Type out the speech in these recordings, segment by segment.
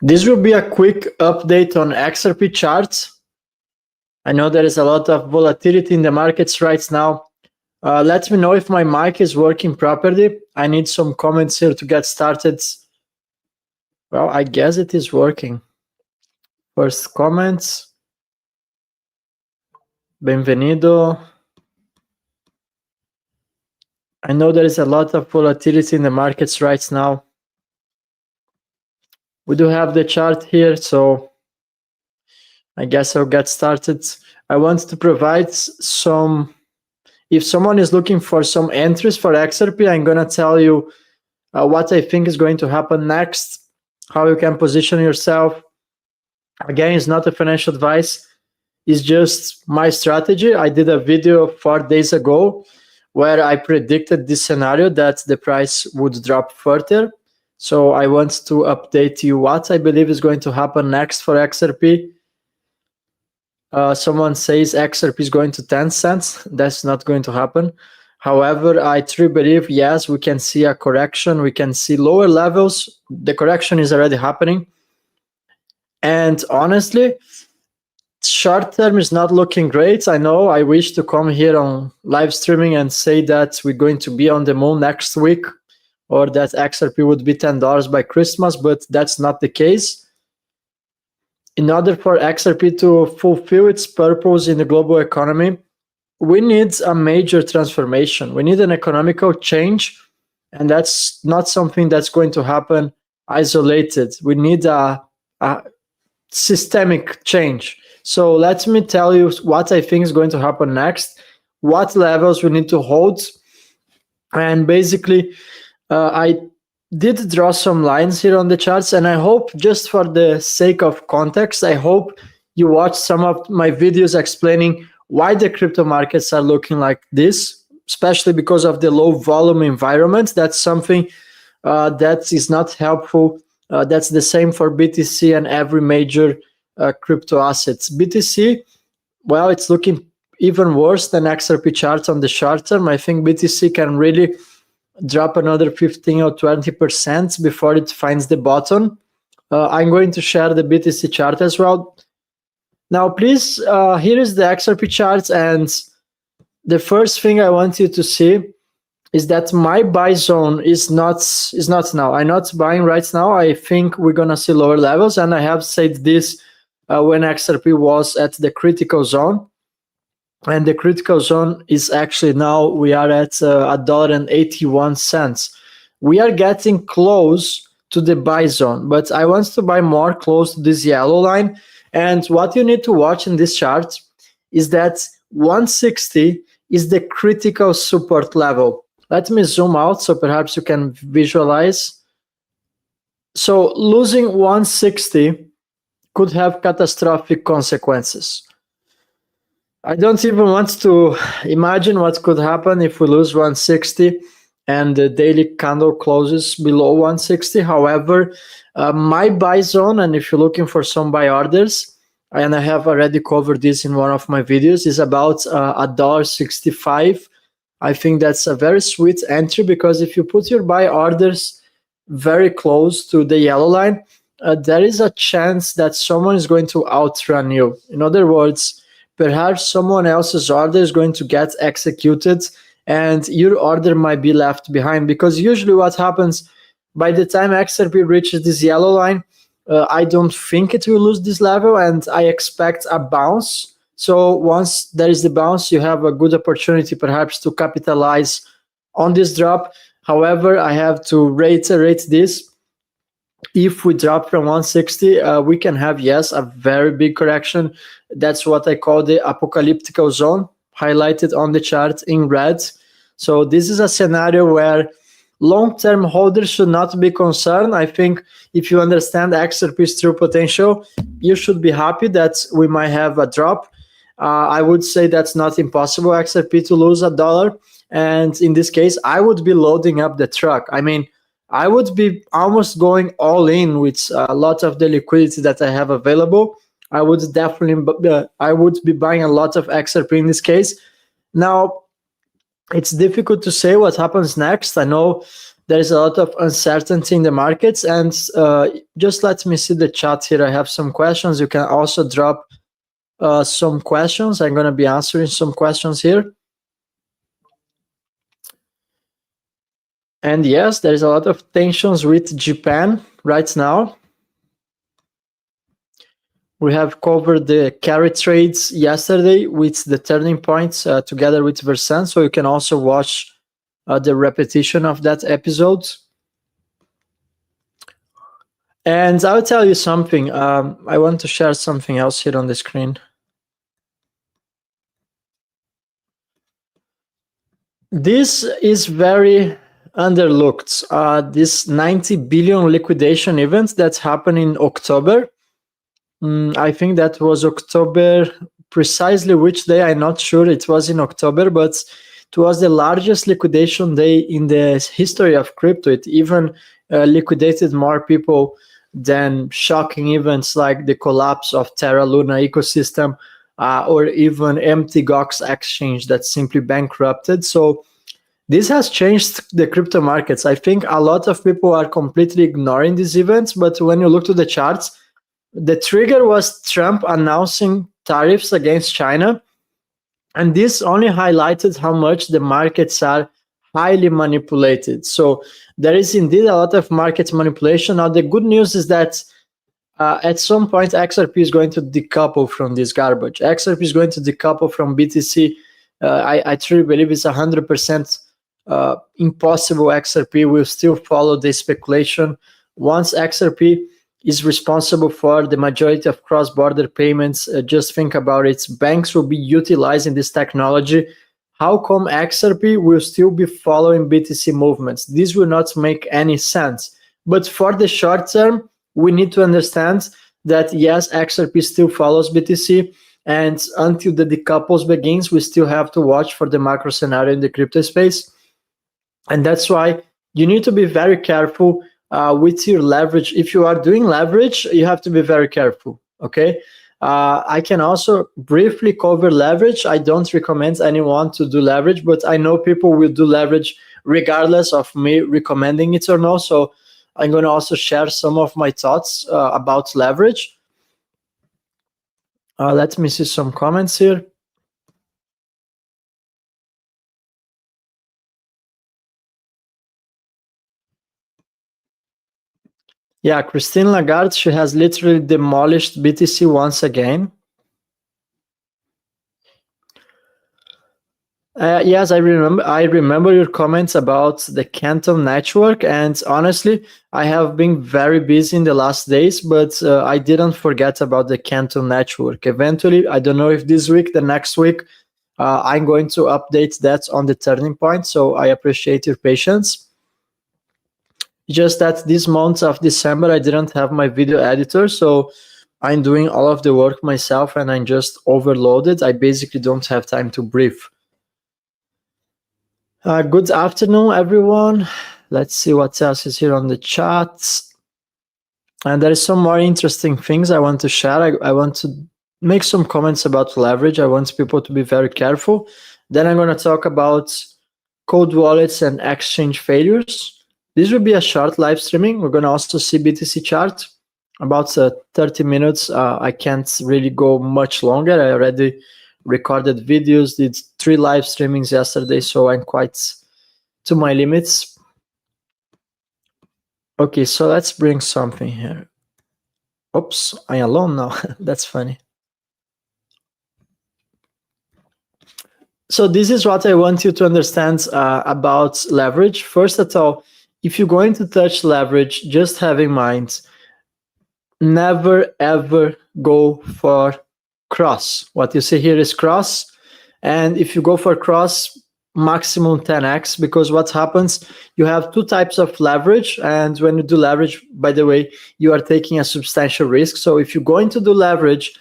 This will be a quick update on XRP charts. I know there is a lot of volatility in the markets right now. Let me know if my mic is working properly. I need some comments here to get started. Well, I guess it is working. First comments. Bienvenido. I know there is a lot of volatility in the markets right now. We do have the chart here, so I guess I'll get started. I want to provide some, if someone is looking for some entries for XRP, I'm gonna tell you what I think is going to happen next, how you can position yourself. Again, it's not a financial advice, it's just my strategy. I did a video 4 days ago where I predicted this scenario that the price would drop further. So I want to update you what I believe is going to happen next for XRP. Someone says XRP is going to 10 cents. That's not going to happen. However, I truly believe, yes, we can see a correction. We can see lower levels. The correction is already happening. And honestly, short term is not looking great. I know I wish to come here on live streaming and say that we're going to be on the moon next week, or that XRP would be $10 by Christmas, but that's not the case. In order for XRP to fulfill its purpose in the global economy, we need a major transformation. We need an economical change, and that's not something that's going to happen isolated. We need a systemic change. So let me tell you what I think is going to happen next, what levels we need to hold, and basically, I did draw some lines here on the charts, and I hope, just for the sake of context, I hope you watch some of my videos explaining why the crypto markets are looking like this, especially because of the low volume environment. That's something that is not helpful. That's the same for BTC and every major crypto assets. BTC, well, it's looking even worse than XRP charts on the short term. I think BTC can really drop another 15 or 20% before it finds the bottom. I'm going to share the BTC chart as well. Now, please, here is the XRP chart, and the first thing I want you to see is that my buy zone is not now. I'm not buying right now. I think we're gonna see lower levels, and I have said this when XRP was at the critical zone. And the critical zone is actually now, we are at $1.81. We are getting close to the buy zone, but I want to buy more close to this yellow line. And what you need to watch in this chart is that 160 is the critical support level. Let me zoom out so perhaps you can visualize. So losing 160 could have catastrophic consequences. I don't even want to imagine what could happen if we lose 160 and the daily candle closes below 160. However, my buy zone, and if you're looking for some buy orders, and I have already covered this in one of my videos, is about $1.65. I think that's a very sweet entry, because if you put your buy orders very close to the yellow line, there is a chance that someone is going to outrun you. In other words, perhaps someone else's order is going to get executed and your order might be left behind, because usually what happens, by the time XRP reaches this yellow line, I don't think it will lose this level, and I expect a bounce. So once there is the bounce, you have a good opportunity perhaps to capitalize on this drop. However, I have to reiterate this. If we drop from 160, we can have, yes, a very big correction. That's what I call the apocalyptic zone, highlighted on the chart in red. So this is a scenario where long-term holders should not be concerned. I think if you understand XRP's true potential, you should be happy that we might have a drop. I would say that's not impossible, XRP to lose $1. And in this case, I would be loading up the truck. I mean, I would be almost going all in with a lot of the liquidity that I have available. I would definitely, I would be buying a lot of XRP in this case. Now, it's difficult to say what happens next. I know there is a lot of uncertainty in the markets. And just let me see the chat here. I have some questions. You can also drop some questions. I'm going to be answering some questions here. And yes, there's a lot of tensions with Japan right now. We have covered the carry trades yesterday with the turning points together with Versan. So you can also watch the repetition of that episode. And I'll tell you something. I want to share something else here on the screen. This is very underlooked. This 90 billion liquidation event that happened in October. I think that was October, precisely which day, I'm not sure. It was in October, but it was the largest liquidation day in the history of crypto. It even liquidated more people than shocking events like the collapse of Terra Luna ecosystem or even Mt. Gox exchange that simply bankrupted. So this has changed the crypto markets. I think a lot of people are completely ignoring these events, but when you look to the charts, the trigger was Trump announcing tariffs against China. And this only highlighted how much the markets are highly manipulated. So there is indeed a lot of market manipulation. Now, the good news is that at some point, XRP is going to decouple from this garbage. XRP is going to decouple from BTC. I truly believe it's 100% impossible. XRP will still follow the speculation. Once XRP is responsible for the majority of cross-border payments, just think about it. Banks will be utilizing this technology. How come XRP will still be following BTC movements? This will not make any sense. But for the short term, we need to understand that yes, XRP still follows BTC, and until the decouples begins, we still have to watch for the macro scenario in the crypto space. And that's why you need to be very careful with your leverage. If you are doing leverage, you have to be very careful, okay? I can also briefly cover leverage. I don't recommend anyone to do leverage, but I know people will do leverage regardless of me recommending it or not. So I'm going to also share some of my thoughts about leverage. Let me see some comments here. Yeah, Christine Lagarde, she has literally demolished BTC once again. Yes, I remember your comments about the Canton network, and honestly, I have been very busy in the last days, but I didn't forget about the Canton network. Eventually, I don't know if this week, the next week, I'm going to update that on the turning point, so I appreciate your patience. Just that this month of December, I didn't have my video editor, so I'm doing all of the work myself, and I'm just overloaded. I basically don't have time to breathe. Good afternoon, everyone. Let's see what else is here on the chat. And there is some more interesting things I want to share. I want to make some comments about leverage. I want people to be very careful. Then I'm going to talk about cold wallets and exchange failures. This will be a short live streaming. We're going to also see BTC chart, about 30 minutes. I can't really go much longer. I already recorded videos, did 3 live streamings yesterday, so I'm quite to my limits. Okay, so let's bring something here. Oops, I'm alone now. That's funny. So this is what I want you to understand about leverage. First of all, if you're going to touch leverage, just have in mind, never ever go for cross. What you see here is cross. And if you go for cross, maximum 10x, because what happens, you have 2 types of leverage. And when you do leverage, by the way, you are taking a substantial risk. So if you're going to do leverage,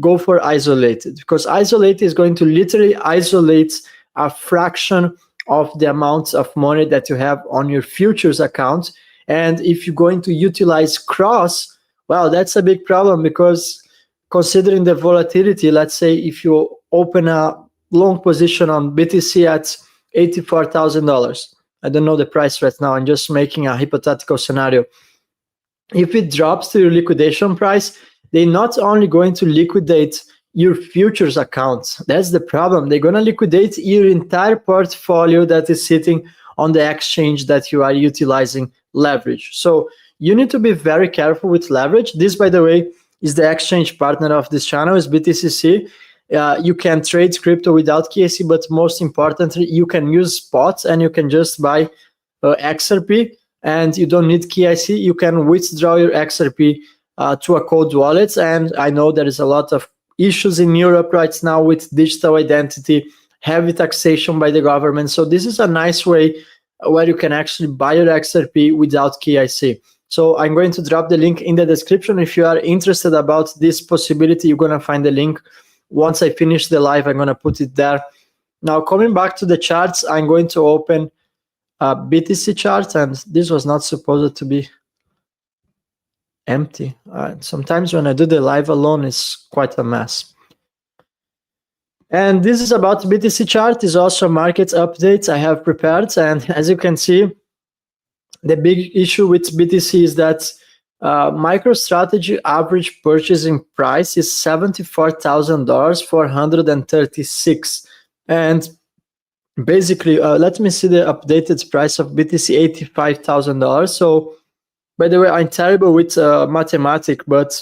go for isolated, because isolated is going to literally isolate a fraction of the amount of money that you have on your futures account. And if you're going to utilize cross, well, that's a big problem, because considering the volatility, let's say if you open a long position on BTC at $84,000 I don't know the price right now. I'm just making a hypothetical scenario. If it drops to your liquidation price, they're not only going to liquidate your futures accounts. That's the problem. They're going to liquidate your entire portfolio that is sitting on the exchange that you are utilizing leverage. So you need to be very careful with leverage. This, by the way, is the exchange partner of this channel, is BTCC. You can trade crypto without KYC, but most importantly, you can use spots and you can just buy XRP, and you don't need KYC. You can withdraw your XRP to a cold wallet. And I know there is a lot of issues in Europe right now with digital identity, heavy taxation by the government. So this is a nice way where you can actually buy your XRP without KYC. So I'm going to drop the link in the description. If you are interested about this possibility, you're going to find the link. Once I finish the live, I'm going to put it there. Now, coming back to the charts, I'm going to open a BTC chart, and this was not supposed to be empty. Sometimes when I do the live alone, it's quite a mess. And this is about BTC chart. Is also market updates I have prepared. And as you can see, the big issue with BTC is that MicroStrategy average purchasing price is $74,000 for 136. And basically, let me see the updated price of BTC, $85,000. So, by the way, I'm terrible with mathematics, but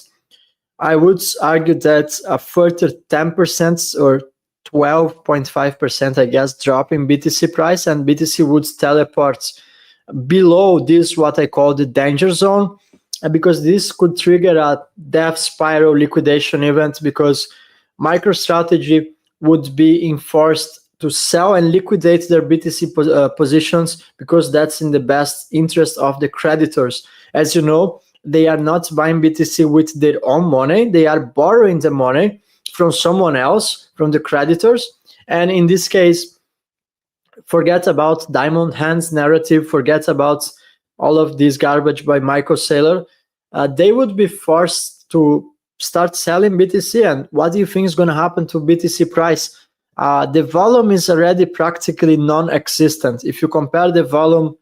I would argue that a further 10% or 12.5%, I guess, drop in BTC price, and BTC would teleport below this, what I call the danger zone, because this could trigger a death spiral liquidation event, because MicroStrategy would be enforced to sell and liquidate their BTC positions, because that's in the best interest of the creditors. As you know, they are not buying BTC with their own money. They are borrowing the money from someone else, from the creditors. And in this case, forget about diamond hands narrative, forget about all of this garbage by Michael Saylor. They would be forced to start selling BTC. And what do you think is going to happen to BTC price? The volume is already practically non-existent. If you compare the volume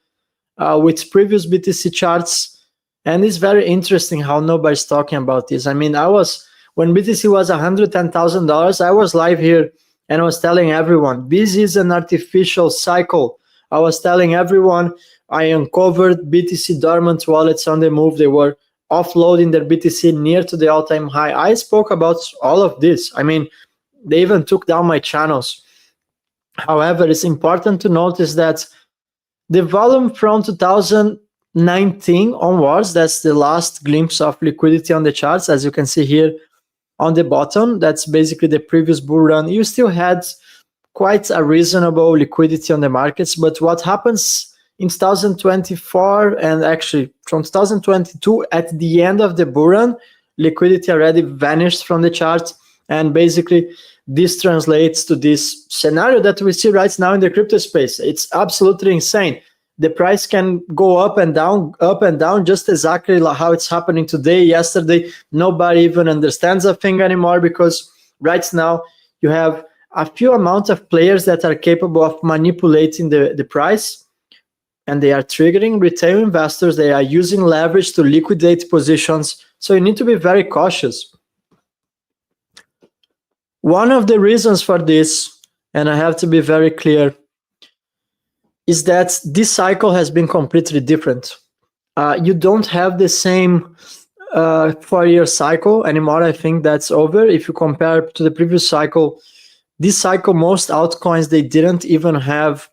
with previous BTC charts, and it's very interesting how nobody's talking about this. I mean, when BTC was $110,000, I was live here and I was telling everyone, this is an artificial cycle. I was telling everyone, I uncovered BTC dormant wallets on the move. They were offloading their BTC near to the all-time high. I spoke about all of this. I mean, they even took down my channels. However, it's important to notice that the volume from 2019 onwards, that's the last glimpse of liquidity on the charts, as you can see here on the bottom, that's basically the previous bull run. You still had quite a reasonable liquidity on the markets, but what happens in 2024 and actually from 2022 at the end of the bull run, liquidity already vanished from the chart, and basically this translates to this scenario that we see right now in the crypto space. It's absolutely insane. The price can go up and down, just exactly like how it's happening today, yesterday. Nobody even understands a thing anymore, because right now you have a few amount of players that are capable of manipulating the price, and they are triggering retail investors. They are using leverage to liquidate positions. So you need to be very cautious. One of the reasons for this, and I have to be very clear, is that this cycle has been completely different. You don't have the same 4-year cycle anymore. I think that's over. If you compare to the previous cycle, this cycle, most altcoins, they didn't even have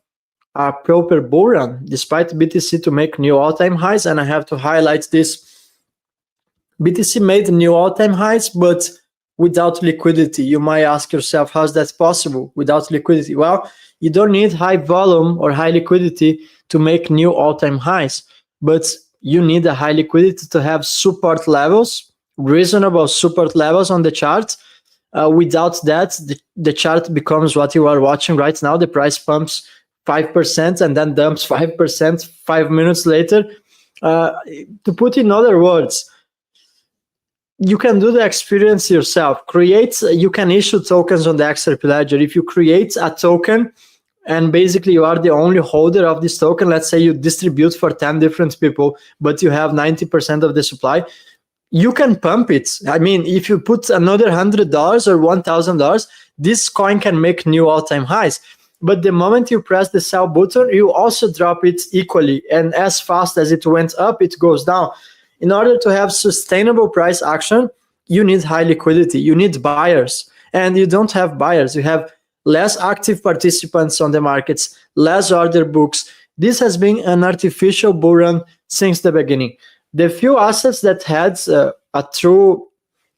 a proper bull run, despite BTC to make new all-time highs. And I have to highlight this. BTC made new all-time highs, but without liquidity. You might ask yourself, how's that possible without liquidity? Well, you don't need high volume or high liquidity to make new all-time highs, but you need a high liquidity to have support levels, reasonable support levels on the chart. Without that, the chart becomes what you are watching right now. The price pumps 5% and then dumps 5% 5 minutes later. To put in other words, you can do the experience yourself. You can issue tokens on the XRP ledger. If you create a token and basically you are the only holder of this token. Let's say you distribute for 10 different people, but you have 90% of the supply. You can pump it. I mean, if you put another $100 or $1,000, this coin can make new all-time highs. But the moment you press the sell button, you also drop it equally. And as fast as it went up, it goes down. In order to have sustainable price action, you need high liquidity. You need buyers. And you don't have buyers. You have less active participants on the markets, less order books. This has been an artificial bull run since the beginning. The few assets that had a true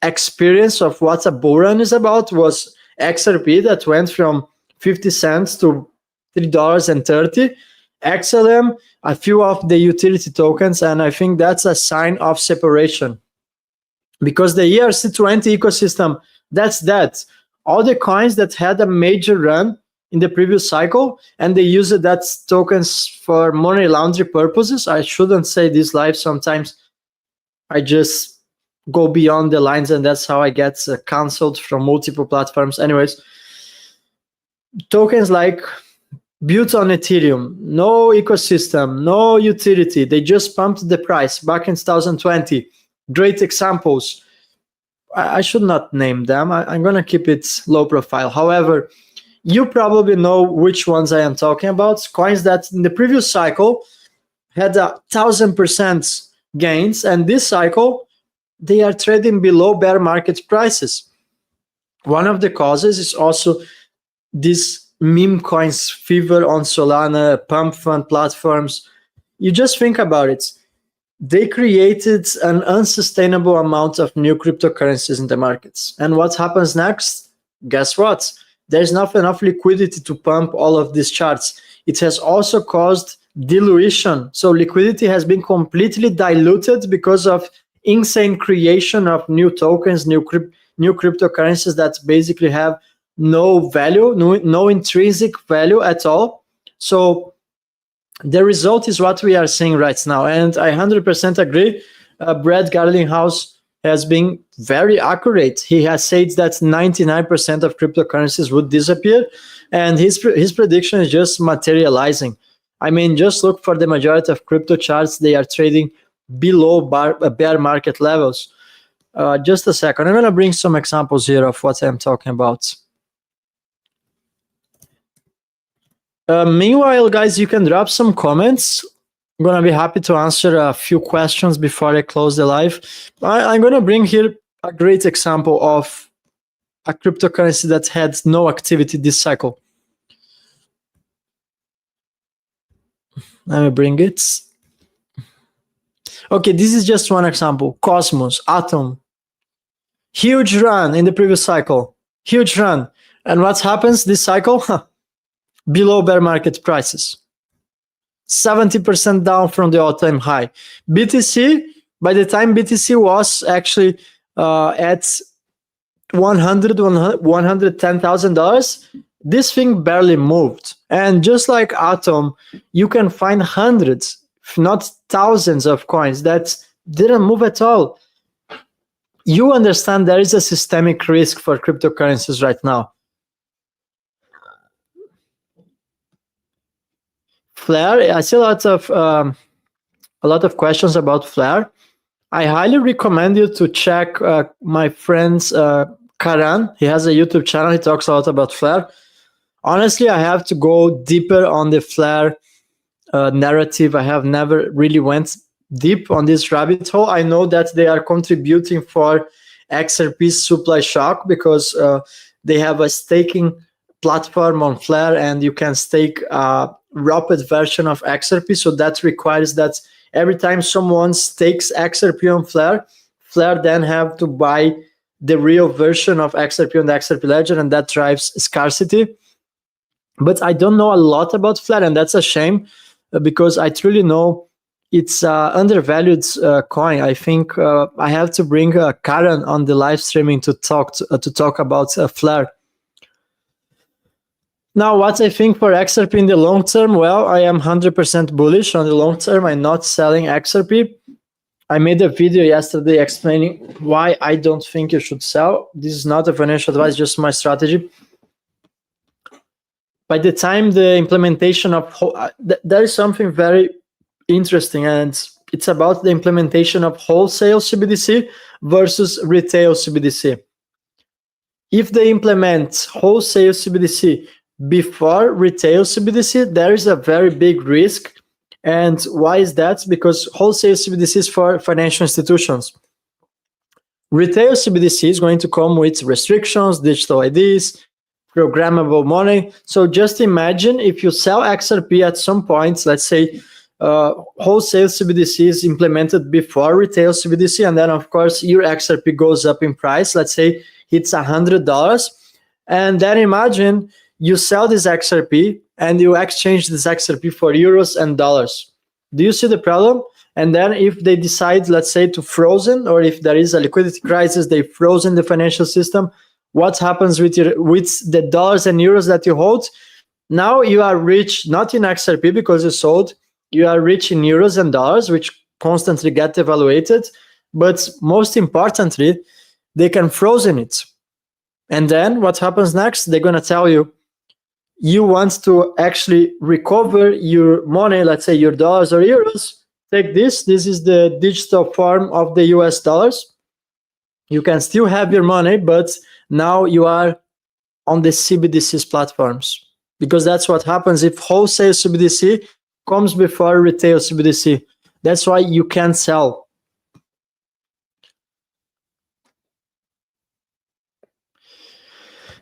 experience of what a bull run is about was XRP, that went from 50 cents to $3.30, XLM, a few of the utility tokens, and I think that's a sign of separation. Because the ERC20 ecosystem, that's that. All the coins that had a major run in the previous cycle, and they use that tokens for money laundering purposes. I shouldn't say this live. Sometimes I just go beyond the lines, and that's how I get canceled from multiple platforms. Anyways, tokens like built on Ethereum, no ecosystem, no utility. They just pumped the price back in 2020. Great examples. I should not name them. I'm going to keep it low profile. However, you probably know which ones I am talking about. Coins that in the previous cycle had 1,000% gains, and this cycle they are trading below bear market prices. One of the causes is also this meme coins fever on Solana, pump fund platforms. You just think about it. They created an unsustainable amount of new cryptocurrencies in the markets. And what happens next? Guess what? There's not enough liquidity to pump all of these charts. It has also caused dilution. So liquidity has been completely diluted because of insane creation of new tokens, new cryptocurrencies that basically have no value, no intrinsic value at all. So the result is what we are seeing right now. And I 100% agree. Brad Garlinghouse has been very accurate. He has said that 99% of cryptocurrencies would disappear, and his prediction is just materializing. I mean, just look for the majority of crypto charts. They are trading below bear market levels. Just a second. I'm going to bring some examples here of what I'm talking about. Meanwhile, guys, you can drop some comments. I'm going to be happy to answer a few questions before I close the live. I'm going to bring here a great example of a cryptocurrency that had no activity this cycle. Let me bring it. Okay, this is just one example. Cosmos, Atom. Huge run in the previous cycle. Huge run. And what happens this cycle? Below bear market prices. 70% down from the all-time high. BTC, by the time BTC was actually at $110,000, this thing barely moved. And just like Atom, you can find hundreds, if not thousands of coins that didn't move at all. You understand there is a systemic risk for cryptocurrencies right now. Flare, I see a lot of questions about Flare. I highly recommend you to check my friend's Karan. He has a YouTube channel. He talks a lot about Flare. Honestly, I have to go deeper on the Flare narrative. I have never really went deep on this rabbit hole. I know that they are contributing for XRP's supply shock because they have a staking platform on Flare, and you can stake a rapid version of XRP. So that requires that every time someone stakes XRP on Flare, Flare then have to buy the real version of XRP on the XRP ledger, and that drives scarcity. But I don't know a lot about Flare, and that's a shame because I truly know it's undervalued coin. I think I have to bring Karen on the live streaming to talk about Flare. Now, what I think for XRP in the long term, well, I am 100% bullish on the long term. I'm not selling XRP. I made a video yesterday explaining why I don't think you should sell. This is not a financial advice, just my strategy. by the time the implementation of there is something very interesting, and it's about the implementation of wholesale CBDC versus retail CBDC. If they implement wholesale CBDC before retail CBDC, there is a very big risk. And why is that? Because wholesale CBDC is for financial institutions. Retail CBDC is going to come with restrictions, digital IDs, programmable money. So just imagine if you sell XRP at some point, let's say wholesale CBDC is implemented before retail CBDC, and then of course your XRP goes up in price. Let's say it's $100, and then imagine you sell this XRP and you exchange this XRP for euros and dollars. Do you see the problem? And then if they decide, let's say, to frozen, or if there is a liquidity crisis, they frozen the financial system, what happens with the dollars and euros that you hold? Now you are rich, not in XRP because you sold, you are rich in euros and dollars, which constantly get evaluated. But most importantly, they can frozen it. And then what happens next? They're going to tell you, you want to actually recover your money, let's say your dollars or euros, take this. This is the digital form of the US dollars. You can still have your money, but now you are on the CBDC's platforms, because that's what happens if wholesale CBDC comes before retail CBDC. That's why you can't sell.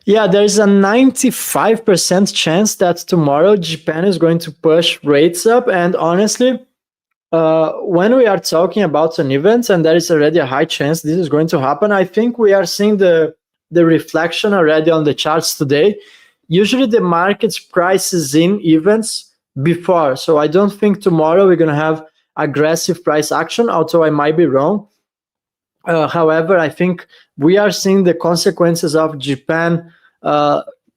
Yeah, there's a 95% chance that tomorrow Japan is going to push rates up. And honestly, when we are talking about an event and there is already a high chance this is going to happen, I think we are seeing the reflection already on the charts today. Usually the market prices in events before. So I don't think tomorrow we're going to have aggressive price action, although I might be wrong. However, I think we are seeing the consequences of Japan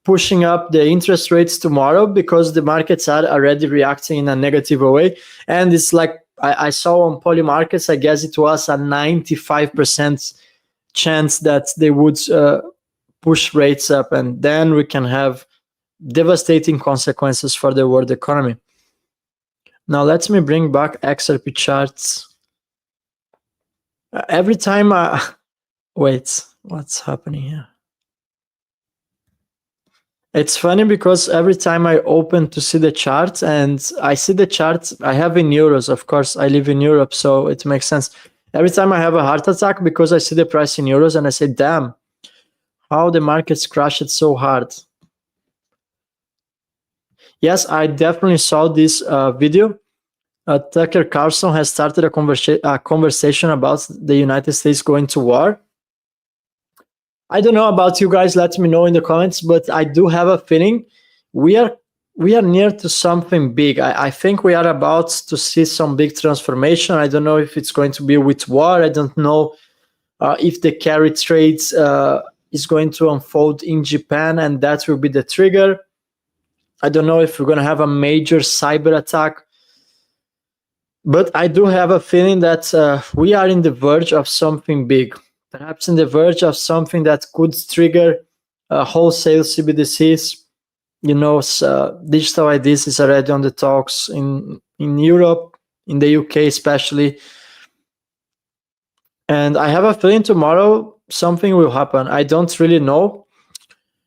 pushing up the interest rates tomorrow, because the markets are already reacting in a negative way. And it's like I saw on Poly Markets, I guess it was a 95% chance that they would push rates up, and then we can have devastating consequences for the world economy. Now let me bring back XRP charts. Every time wait, what's happening here? It's funny because every time I open to see the chart and I see the chart I have in euros, of course I live in Europe, so it makes sense. Every time I have a heart attack because I see the price in euros and I say, damn, how the markets crashed so hard. Yes, I definitely saw this video. Tucker Carlson has started a conversation about the United States going to war. I don't know about you guys, let me know in the comments, but I do have a feeling we are near to something big. I think we are about to see some big transformation. I don't know if it's going to be with war. I don't know if the carry trades is going to unfold in Japan, and that will be the trigger. I don't know if we're going to have a major cyber attack. But I do have a feeling that we are in the verge of something big, perhaps in the verge of something that could trigger wholesale CBDCs. You know, digital IDs is already on the talks in Europe, in the UK especially. And I have a feeling tomorrow something will happen. I don't really know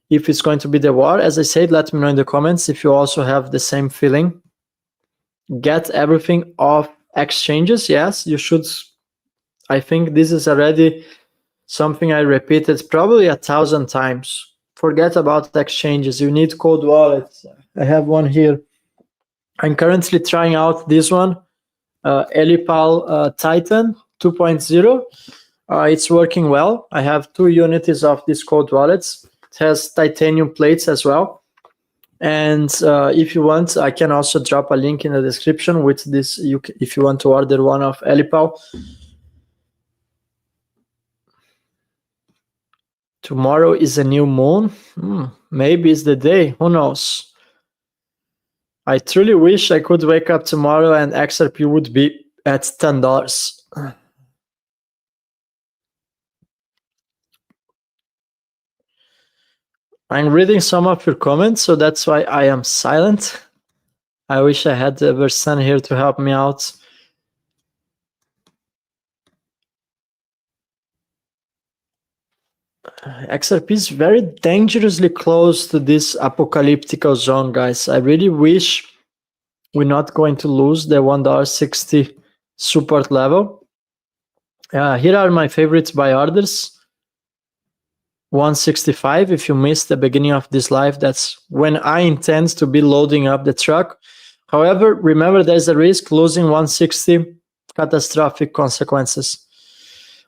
if it's going to be the war. As I said, let me know in the comments if you also have the same feeling. Get everything off exchanges. Yes, you should. I think this is already something I repeated probably 1,000 times. Forget about exchanges. You need cold wallets. I have one here. I'm currently trying out this one, Elipal Titan 2.0. It's working well. I have 2 units of these cold wallets. It has titanium plates as well. And if you want, I can also drop a link in the description with this. If you want to order one of Elipal. Tomorrow is a new moon. Maybe it's the day. Who knows? I truly wish I could wake up tomorrow and XRP would be at $10. I'm reading some of your comments, so that's why I am silent. I wish I had Versan here to help me out. XRP is very dangerously close to this apocalyptic zone, guys. I really wish we're not going to lose the $1.60 support level. Here are my favorites by orders. 165. If you missed the beginning of this live, that's when I intend to be loading up the truck. However, remember there's a risk losing 160, catastrophic consequences.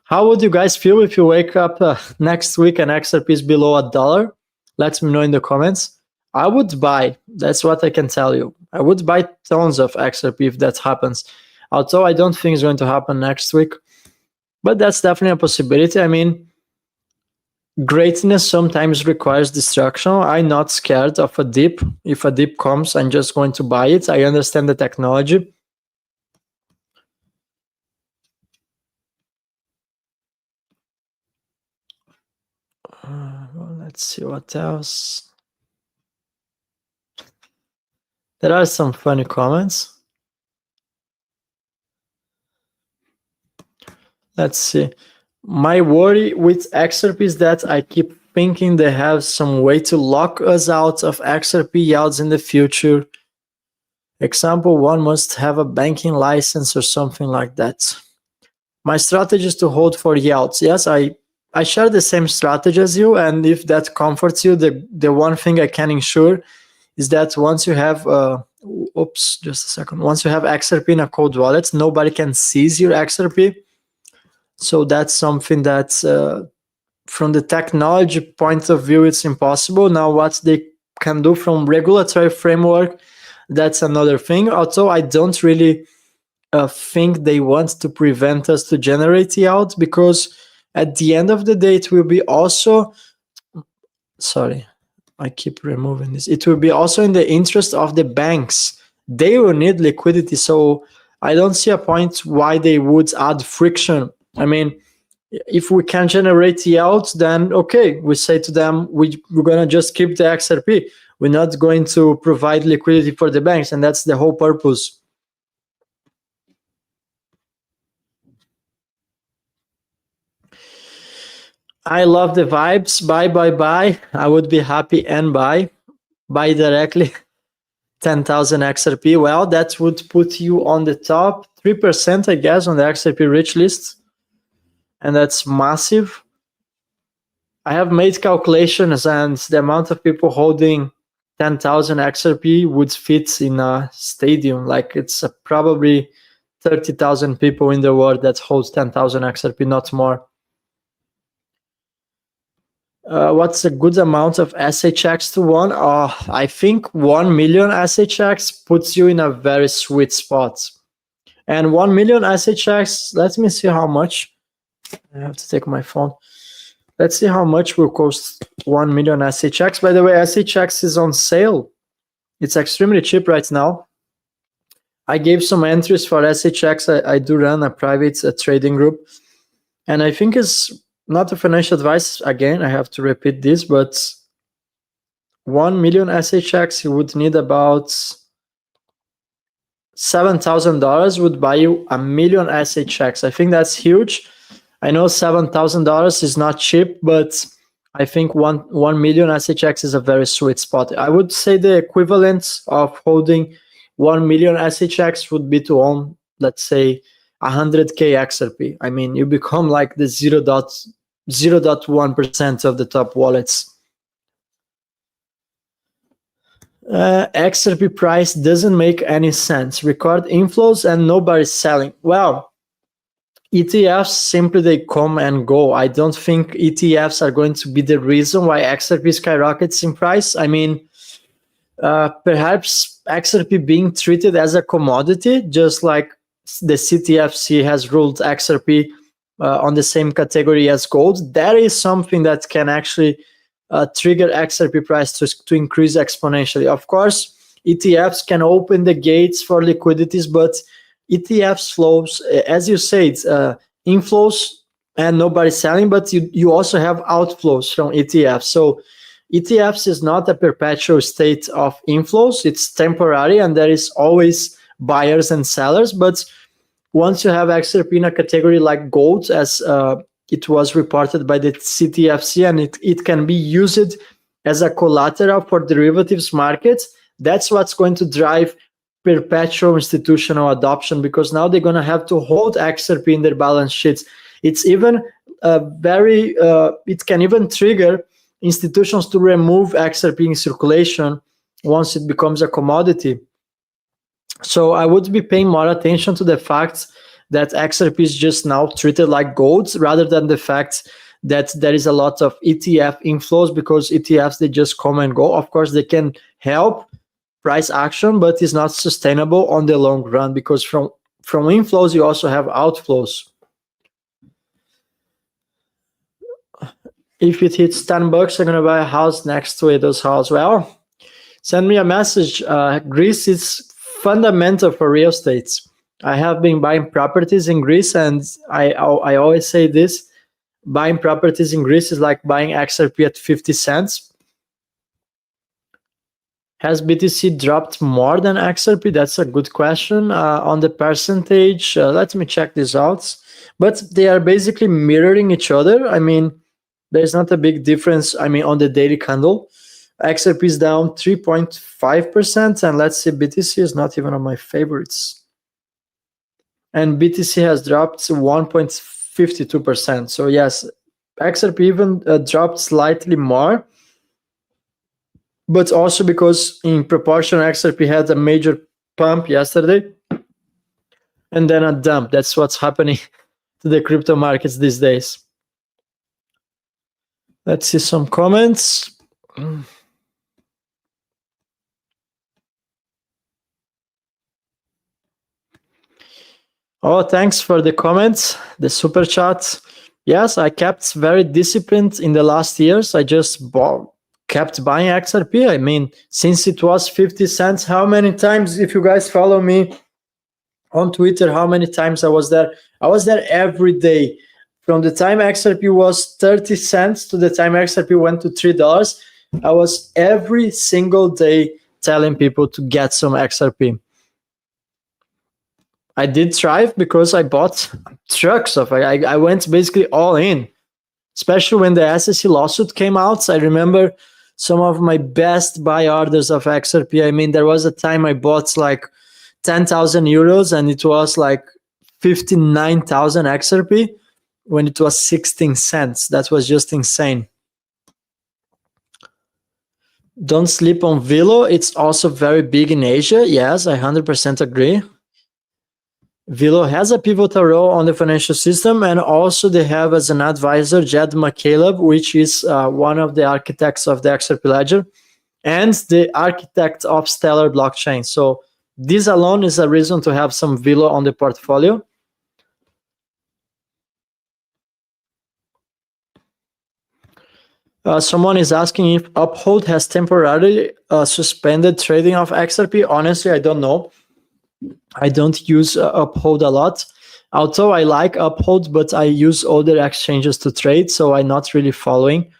How would you guys feel if you wake up next week and XRP is below $1? Let me know in the comments. I would buy. That's what I can tell you. I would buy tons of XRP if that happens. Although I don't think it's going to happen next week. But that's definitely a possibility. I mean, greatness sometimes requires destruction. I'm not scared of a dip. If a dip comes, I'm just going to buy it. I understand the technology. Let's see what else. There are some funny comments. Let's see. My worry with XRP is that I keep thinking they have some way to lock us out of XRP yields in the future. Example, one must have a banking license or something like that. My strategy is to hold for yields. Yes, I share the same strategy as you, and if that comforts you, the one thing I can ensure is that once you have, oops, just a second. Once you have XRP in a cold wallet, nobody can seize your XRP. So that's something that, from the technology point of view, it's impossible. Now, what they can do from regulatory framework, that's another thing. Although I don't really think they want to prevent us to generate yield, because at the end of the day, it will be also, sorry, I keep removing this. It will be also in the interest of the banks. They will need liquidity. So I don't see a point why they would add friction. I mean, if we can generate yields, then okay, we say to them, we're going to just keep the XRP. We're not going to provide liquidity for the banks, and that's the whole purpose. I love the vibes. Buy. I would be happy and buy directly. 10,000 XRP. Well, that would put you on the top 3%, I guess, on the XRP rich list. And that's massive. I have made calculations, and the amount of people holding 10,000 XRP would fit in a stadium. Like, it's probably 30,000 people in the world that holds 10,000 XRP, not more. What's a good amount of SHX to one? I think 1 million SHX puts you in a very sweet spot. And 1 million SHX, let me see how much. I have to take my phone. Let's see how much will cost 1 million SHX. By the way, SHX is on sale. It's extremely cheap right now. I gave some entries for SHX. I do run a private trading group. And I think it's not a financial advice. Again, I have to repeat this, but 1 million SHX, you would need about $7,000 would buy you 1 million SHX. I think that's huge. I know $7,000 is not cheap, but I think 1 million SHX is a very sweet spot. I would say the equivalent of holding 1 million SHX would be to own, let's say, 100K XRP. I mean, you become like the 0.1% of the top wallets. XRP price doesn't make any sense. Record inflows and nobody's selling. Well, ETFs, simply they come and go. I don't think ETFs are going to be the reason why XRP skyrockets in price. I mean, perhaps XRP being treated as a commodity, just like the CTFC has ruled XRP on the same category as gold, that is something that can actually trigger XRP price to increase exponentially. Of course, ETFs can open the gates for liquidities, but ETFs flows, as you said, inflows and nobody's selling, but you also have outflows from ETFs. So ETFs is not a perpetual state of inflows. It's temporary, and there is always buyers and sellers. But once you have XRP in a category like gold, as it was reported by the CTFC, and it can be used as a collateral for derivatives markets, that's what's going to drive perpetual institutional adoption, because now they're going to have to hold XRP in their balance sheets. It's even it can even trigger institutions to remove XRP in circulation once it becomes a commodity. So I would be paying more attention to the fact that XRP is just now treated like gold, rather than the fact that there is a lot of ETF inflows, because ETFs, they just come and go. Of course, they can help price action, but it's not sustainable on the long run, because from inflows, you also have outflows. If it hits $10, I'm going to buy a house next to Edo's house. Well, send me a message. Greece is fundamental for real estate. I have been buying properties in Greece, and I always say this: buying properties in Greece is like buying XRP at 50 cents. Has BTC dropped more than XRP? That's a good question. On the percentage, let me check this out. But they are basically mirroring each other. I mean, there's not a big difference. I mean, on the daily candle, XRP is down 3.5%, and let's see, BTC is not even on my favorites. And BTC has dropped 1.52%. So yes, XRP even dropped slightly more, but also because in proportion, XRP had a major pump yesterday and then a dump. That's what's happening to the crypto markets these days. Let's see some comments. Oh, thanks for the comments, the super chat. Yes, I kept very disciplined in the last years. I just kept buying XRP. I mean, since it was 50 cents, how many times, if you guys follow me on Twitter, how many times I was there? I was there every day. From the time XRP was 30 cents to the time XRP went to $3, I was every single day telling people to get some XRP. I did thrive because I bought trucks of it. I went basically all in, especially when the SEC lawsuit came out. I remember some of my best buy orders of XRP. I mean, there was a time I bought like 10,000 euros and it was like 59,000 XRP when it was 16 cents. That was just insane. Don't sleep on Vilo. It's also very big in Asia. Yes, I 100% agree. Vilo has a pivotal role on the financial system, and also they have as an advisor Jed McCaleb, which is one of the architects of the XRP ledger and the architect of Stellar blockchain. So this alone is a reason to have some Vilo on the portfolio. Someone is asking if Uphold has temporarily suspended trading of XRP. Honestly, I don't know. I don't use Uphold a lot, although I like Uphold, but I use other exchanges to trade, so I'm not really following.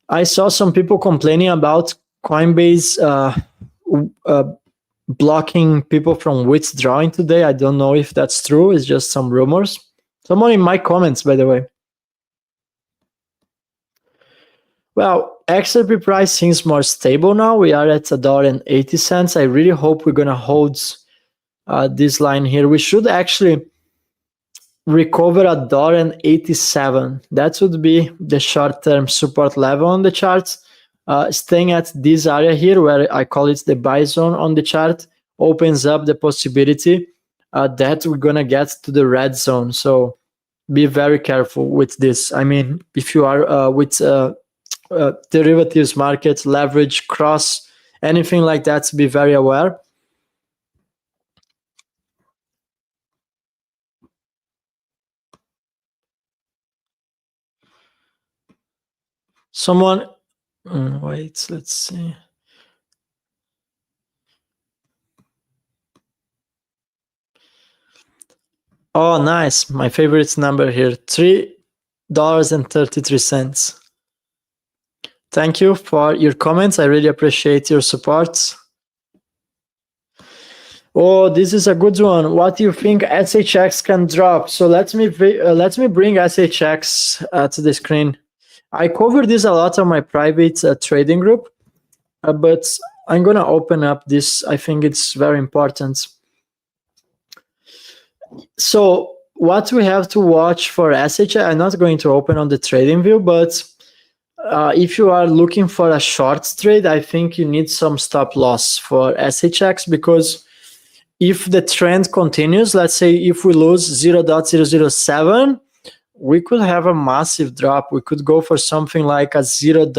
I saw some people complaining about Coinbase blocking people from withdrawing today. I don't know if that's true. It's just some rumors. Someone in my comments, by the way. Well, XRP price seems more stable now. We are at $1.80. I really hope we're going to hold this line here. We should actually recover $1.87. That would be the short-term support level on the charts. Staying at this area here, where I call it the buy zone on the chart, opens up the possibility that we're going to get to the red zone. So be very careful with this. I mean, if you are with derivatives markets, leverage, cross, anything like that, be very aware. Someone, wait, let's see. Oh, nice. My favorite number here, $3.33. Thank you for your comments. I really appreciate your support. Oh, this is a good one. What do you think SHX can drop? So let me bring SHX to the screen. I covered this a lot on my private trading group, but I'm gonna open up this. I think it's very important. So what we have to watch for SHX, I'm not going to open on the trading view, but if you are looking for a short trade, I think you need some stop loss for SHX, because if the trend continues, let's say if we lose 0.007, we could have a massive drop. We could go for something like a 0.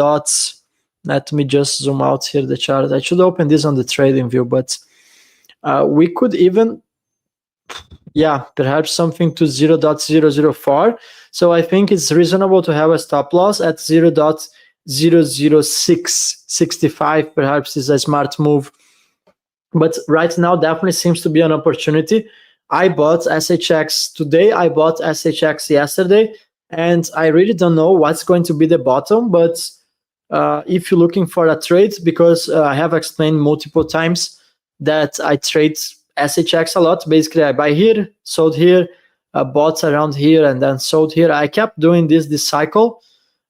Let me just zoom out here the chart. I should open this on the trading view, but we could even, perhaps something to 0.004. So I think it's reasonable to have a stop loss at 0.00665. Perhaps is a smart move. But right now, definitely seems to be an opportunity. I bought SHX today. I bought SHX yesterday. And I really don't know what's going to be the bottom. But if you're looking for a trade, because I have explained multiple times that I trade SHX a lot. Basically, I buy here, sold here, bought around here, and then sold here. I kept doing this cycle.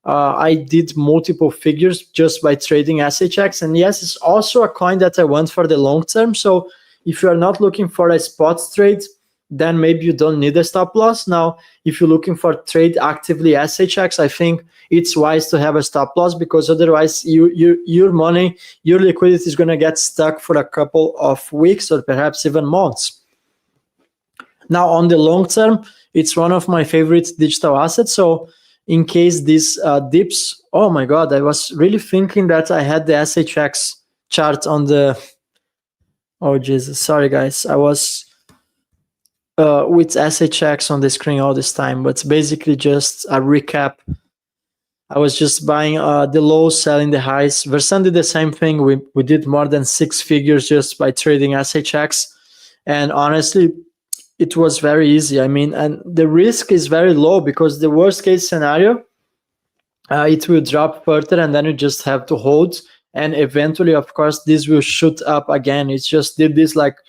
I did multiple figures just by trading SHX. And yes, it's also a coin that I want for the long term. So if you are not looking for a spot trade, then maybe you don't need a stop loss. Now, if you're looking for trade actively SHX, I think it's wise to have a stop loss, because otherwise your money, your liquidity is going to get stuck for a couple of weeks or perhaps even months. Now, on the long term, it's one of my favorite digital assets. So in case this dips, oh my God, I was really thinking that I had the SHX chart on the, oh Jesus, sorry guys. I was with SHX on the screen all this time, but basically just a recap. I was just buying the lows, selling the highs. Versan did the same thing. We did more than 6 figures just by trading SHX. And honestly, it was very easy. I mean, and the risk is very low, because the worst case scenario, it will drop further and then you just have to hold. And eventually, of course, this will shoot up again. It just did this like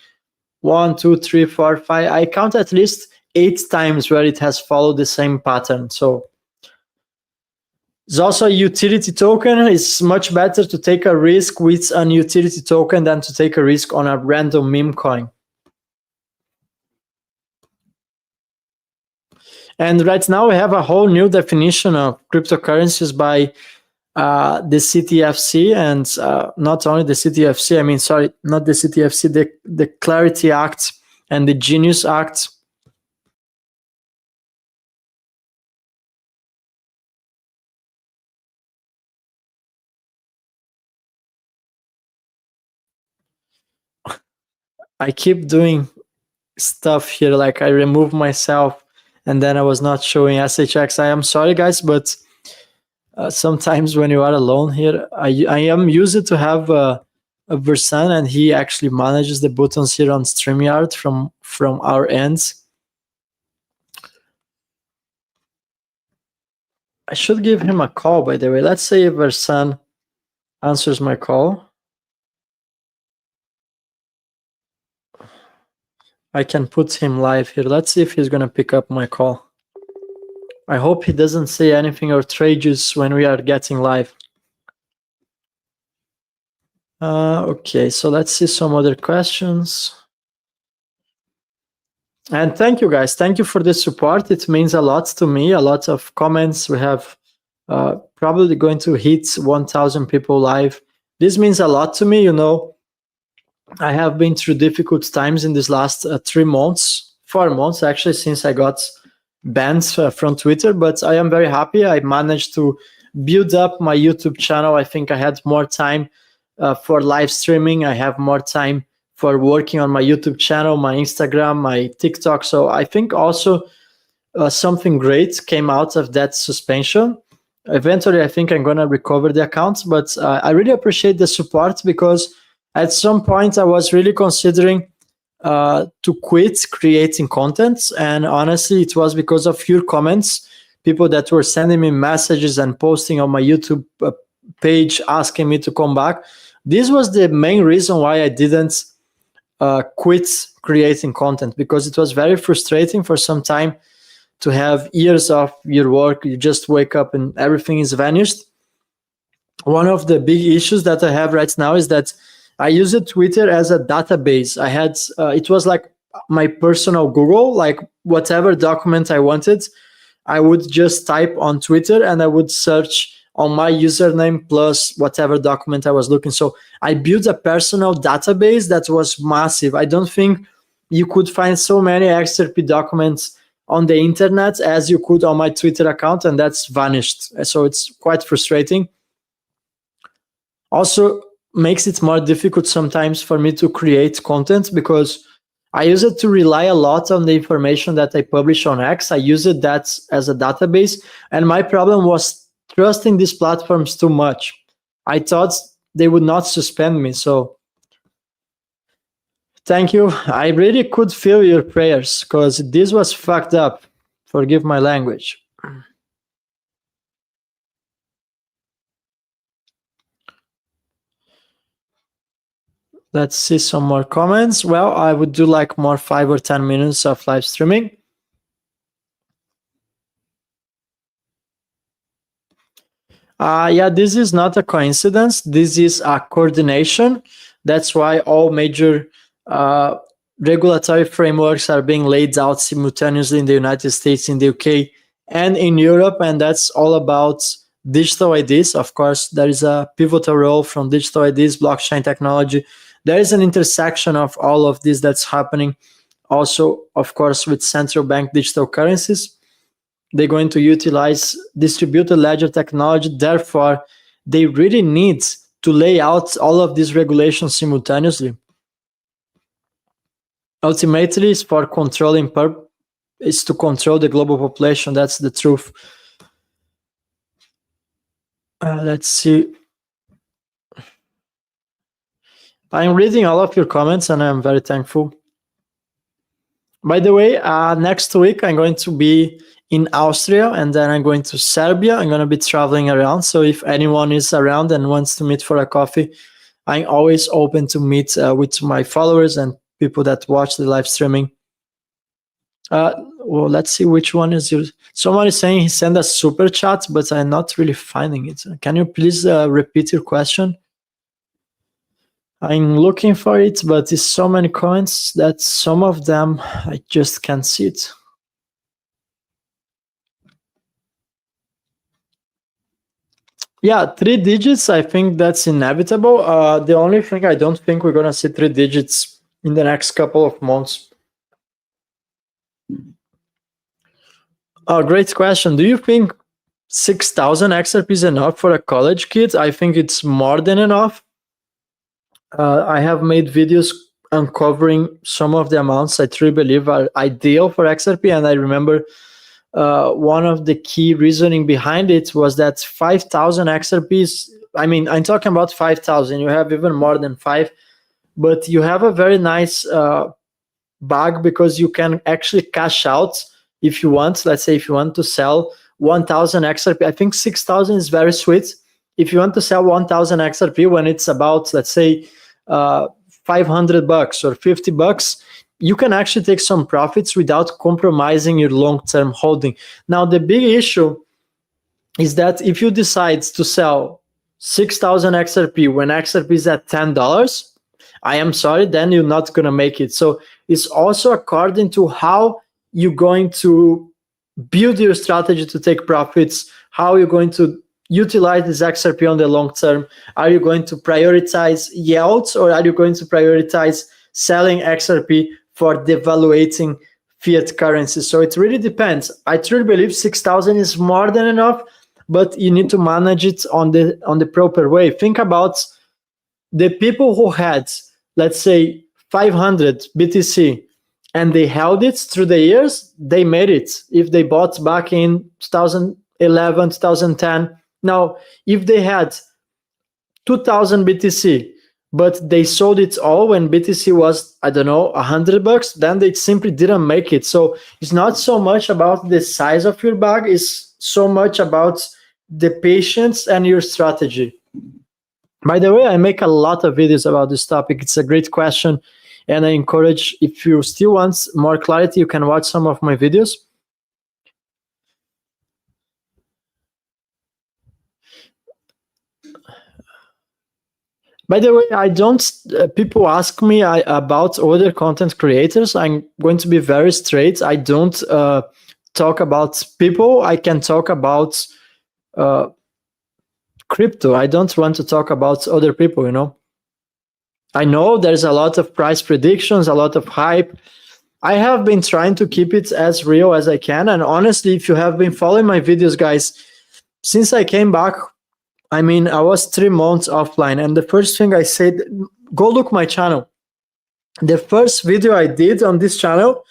1, 2, 3, 4, 5. I count at least 8 times where it has followed the same pattern. So it's also a utility token. It's much better to take a risk with an utility token than to take a risk on a random meme coin. And right now we have a whole new definition of cryptocurrencies by the CTFC, and not only the CTFC, I mean, sorry, not the CTFC, the Clarity Act and the Genius Act. I keep doing stuff here, like I remove myself and then I was not showing SHX. I am sorry guys, but sometimes when you are alone here, I am used to have a Versan, and he actually manages the buttons here on StreamYard from our ends. I should give him a call, by the way. Let's say if Versan answers my call. I can put him live here. Let's see if he's going to pick up my call. I hope he doesn't say anything outrageous when we are getting live. Okay, so let's see some other questions. And thank you guys. Thank you for the support. It means a lot to me. A lot of comments. We have probably going to hit 1,000 people live. This means a lot to me. You know, I have been through difficult times in these last 3 months, 4 months actually, since I got banned from Twitter. But I am very happy. I managed to build up my YouTube channel. I think I had more time for live streaming. I have more time for working on my YouTube channel, my Instagram, my TikTok. So I think also something great came out of that suspension. Eventually, I think I'm going to recover the accounts, but I really appreciate the support, because at some point I was really considering to quit creating content. And honestly, it was because of your comments, people that were sending me messages and posting on my YouTube page asking me to come back. This was the main reason why I didn't quit creating content, because it was very frustrating for some time to have years of your work. You just wake up and everything is vanished. One of the big issues that I have right now is that I use Twitter as a database. I had it was like my personal Google, like whatever document I wanted, I would just type on Twitter and I would search on my username plus whatever document I was looking. So I built a personal database that was massive. I don't think you could find so many XRP documents on the internet as you could on my Twitter account, and that's vanished. So it's quite frustrating. Also makes it more difficult sometimes for me to create content, because I use it to rely a lot on the information that I publish on X. I use it that as a database, and my problem was trusting these platforms too much. I thought they would not suspend me. So thank you. I really could feel your prayers, because this was fucked up. Forgive my language. Let's see some more comments. Well, I would do like more 5 or 10 minutes of live streaming. Yeah, this is not a coincidence. This is a coordination. That's why all major regulatory frameworks are being laid out simultaneously in the United States, in the UK, and in Europe. And that's all about digital IDs. Of course, there is a pivotal role from digital IDs, blockchain technology. There is an intersection of all of this that's happening. Also, of course, with central bank digital currencies. They're going to utilize distributed ledger technology. Therefore, they really need to lay out all of these regulations simultaneously. Ultimately, it's for controlling is to control the global population. That's the truth. Let's see. I'm reading all of your comments and I'm very thankful. By the way, next week I'm going to be in Austria, and then I'm going to Serbia. I'm going to be traveling around. So if anyone is around and wants to meet for a coffee, I'm always open to meet with my followers and people that watch the live streaming. Well, let's see which one is yours. Someone is saying he sent a super chat, but I'm not really finding it. Can you please repeat your question? I'm looking for it, but there's so many comments that some of them I just can't see it. Yeah, 3 digits, I think that's inevitable. The only thing I don't think we're going to see 3 digits in the next couple of months. Oh, great question. Do you think 6,000 XRP is enough for a college kid? I think it's more than enough. I have made videos uncovering some of the amounts I truly believe are ideal for XRP, and I remember one of the key reasoning behind it was that 5,000 XRPs, I mean, I'm talking about 5,000, you have even more than 5, but you have a very nice bag, because you can actually cash out if you want. Let's say if you want to sell 1,000 XRP, I think 6,000 is very sweet. If you want to sell 1,000 XRP when it's about, let's say, $500 or $50, you can actually take some profits without compromising your long-term holding. Now, the big issue is that if you decide to sell 6,000 XRP when XRP is at $10, I am sorry, then you're not going to make it. So it's also according to how you're going to build your strategy to take profits, how you're going to utilize this XRP on the long term. Are you going to prioritize yields, or are you going to prioritize selling XRP for devaluating fiat currency? So it really depends. I truly believe 6,000 is more than enough, but you need to manage it on the proper way. Think about the people who had, let's say, 500 BTC and they held it through the years. They made it if they bought back in 2011, 2010. Now, if they had 2,000 BTC, but they sold it all when BTC was, I don't know, $100, then they simply didn't make it. So it's not so much about the size of your bag, it's so much about the patience and your strategy. By the way, I make a lot of videos about this topic. It's a great question, and I encourage, if you still want more clarity, you can watch some of my videos. By the way, I don't. People ask me about other content creators. I'm going to be very straight. I don't talk about people. I can talk about crypto. I don't want to talk about other people. I know there's a lot of price predictions, a lot of hype. I have been trying to keep it as real as I can. And honestly, if you have been following my videos, guys, since I came back, I was 3 months offline, and the first thing I said, go look my channel. The first video I did on this channel,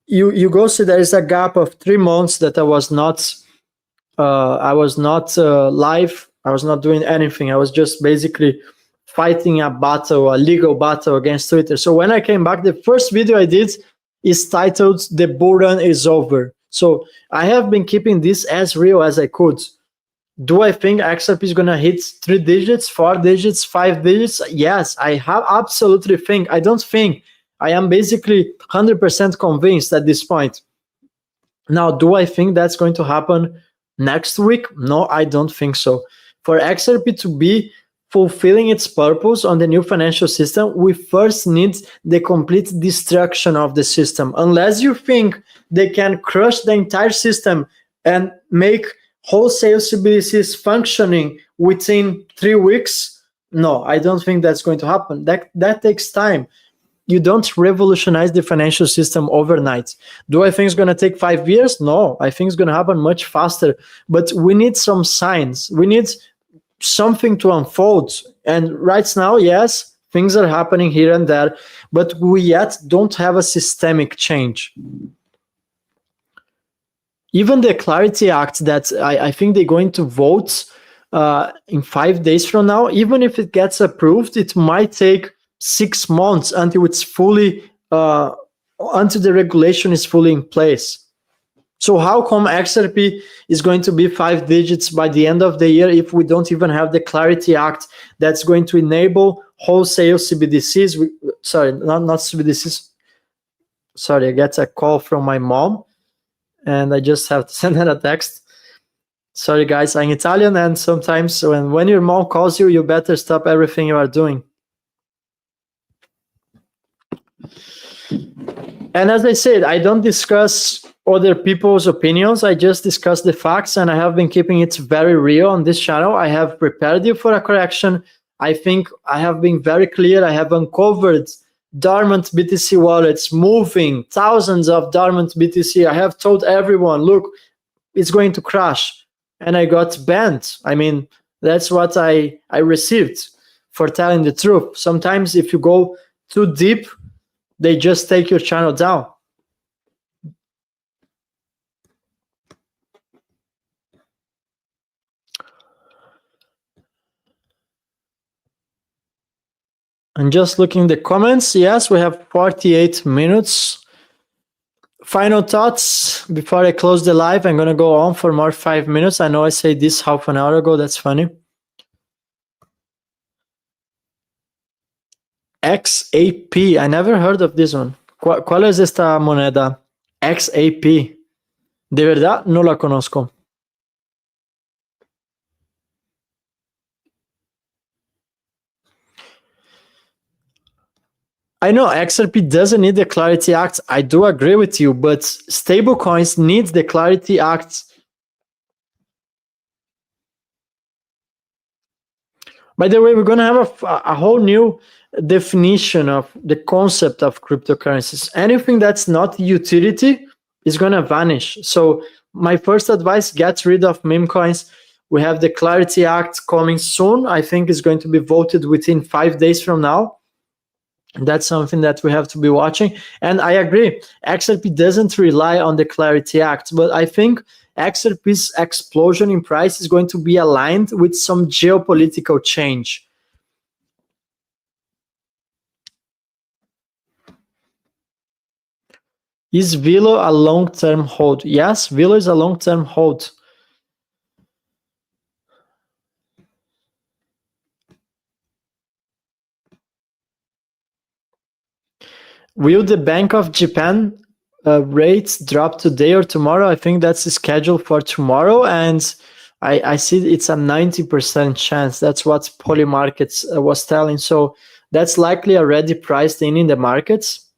you go see there is a gap of 3 months that I was not live. I was not doing anything. I was just basically fighting a legal battle against Twitter. So when I came back, the first video I did is titled "The Bull Run is Over." So I have been keeping this as real as I could. Do I think XRP is going to hit 3 digits, 4 digits, 5 digits? Yes, I have absolutely think. I don't think. I am basically 100% convinced at this point. Now, do I think that's going to happen next week? No, I don't think so. For XRP to be fulfilling its purpose on the new financial system, we first need the complete destruction of the system. Unless you think they can crush the entire system and make wholesale CBDCs functioning within 3 weeks, no, I don't think that's going to happen. That takes time. You don't revolutionize the financial system overnight. Do I think it's going to take 5 years? No, I think it's going to happen much faster. But we need some signs. We need something to unfold. And right now, yes, things are happening here and there, but we yet don't have a systemic change. Even the Clarity Act that I think they're going to vote in 5 days from now, even if it gets approved, it might take 6 months until it's fully, until the regulation is fully in place. So how come XRP is going to be 5 digits by the end of the year if we don't even have the Clarity Act that's going to enable wholesale CBDCs? Sorry, not CBDCs. Sorry, I get a call from my mom, and I just have to send her a text. Sorry, guys, I'm Italian, and sometimes when your mom calls you, you better stop everything you are doing. And as I said, I don't discuss other people's opinions. I just discuss the facts, and I have been keeping it very real on this channel. I have prepared you for a correction. I think I have been very clear. I have uncovered dormant BTC wallets moving, thousands of dormant BTC. I have told everyone, look, it's going to crash. And I got banned. That's what I received for telling the truth. Sometimes if you go too deep, they just take your channel down. And just looking the comments, yes, we have 48 minutes. Final thoughts before I close the live. I'm going to go on for more 5 minutes. I know I said this half an hour ago. That's funny. XAP. I never heard of this one. ¿Cuál es esta moneda? XAP. De verdad, no la conozco. I know XRP doesn't need the Clarity Act. I do agree with you, but stablecoins need the Clarity Act. By the way, we're going to have a whole new definition of the concept of cryptocurrencies. Anything that's not utility is going to vanish. So my first advice, get rid of meme coins. We have the Clarity Act coming soon. I think it's going to be voted within 5 days from now. That's something that we have to be watching. And I agree, XRP doesn't rely on the Clarity Act, but I think XRP's explosion in price is going to be aligned with some geopolitical change. Is Velo a long-term hold? Yes, Velo is a long-term hold. Will the Bank of Japan rates drop today or tomorrow? I think that's scheduled for tomorrow, and I see it's a 90% chance. That's what Polymarkets was telling. So that's likely already priced in the markets.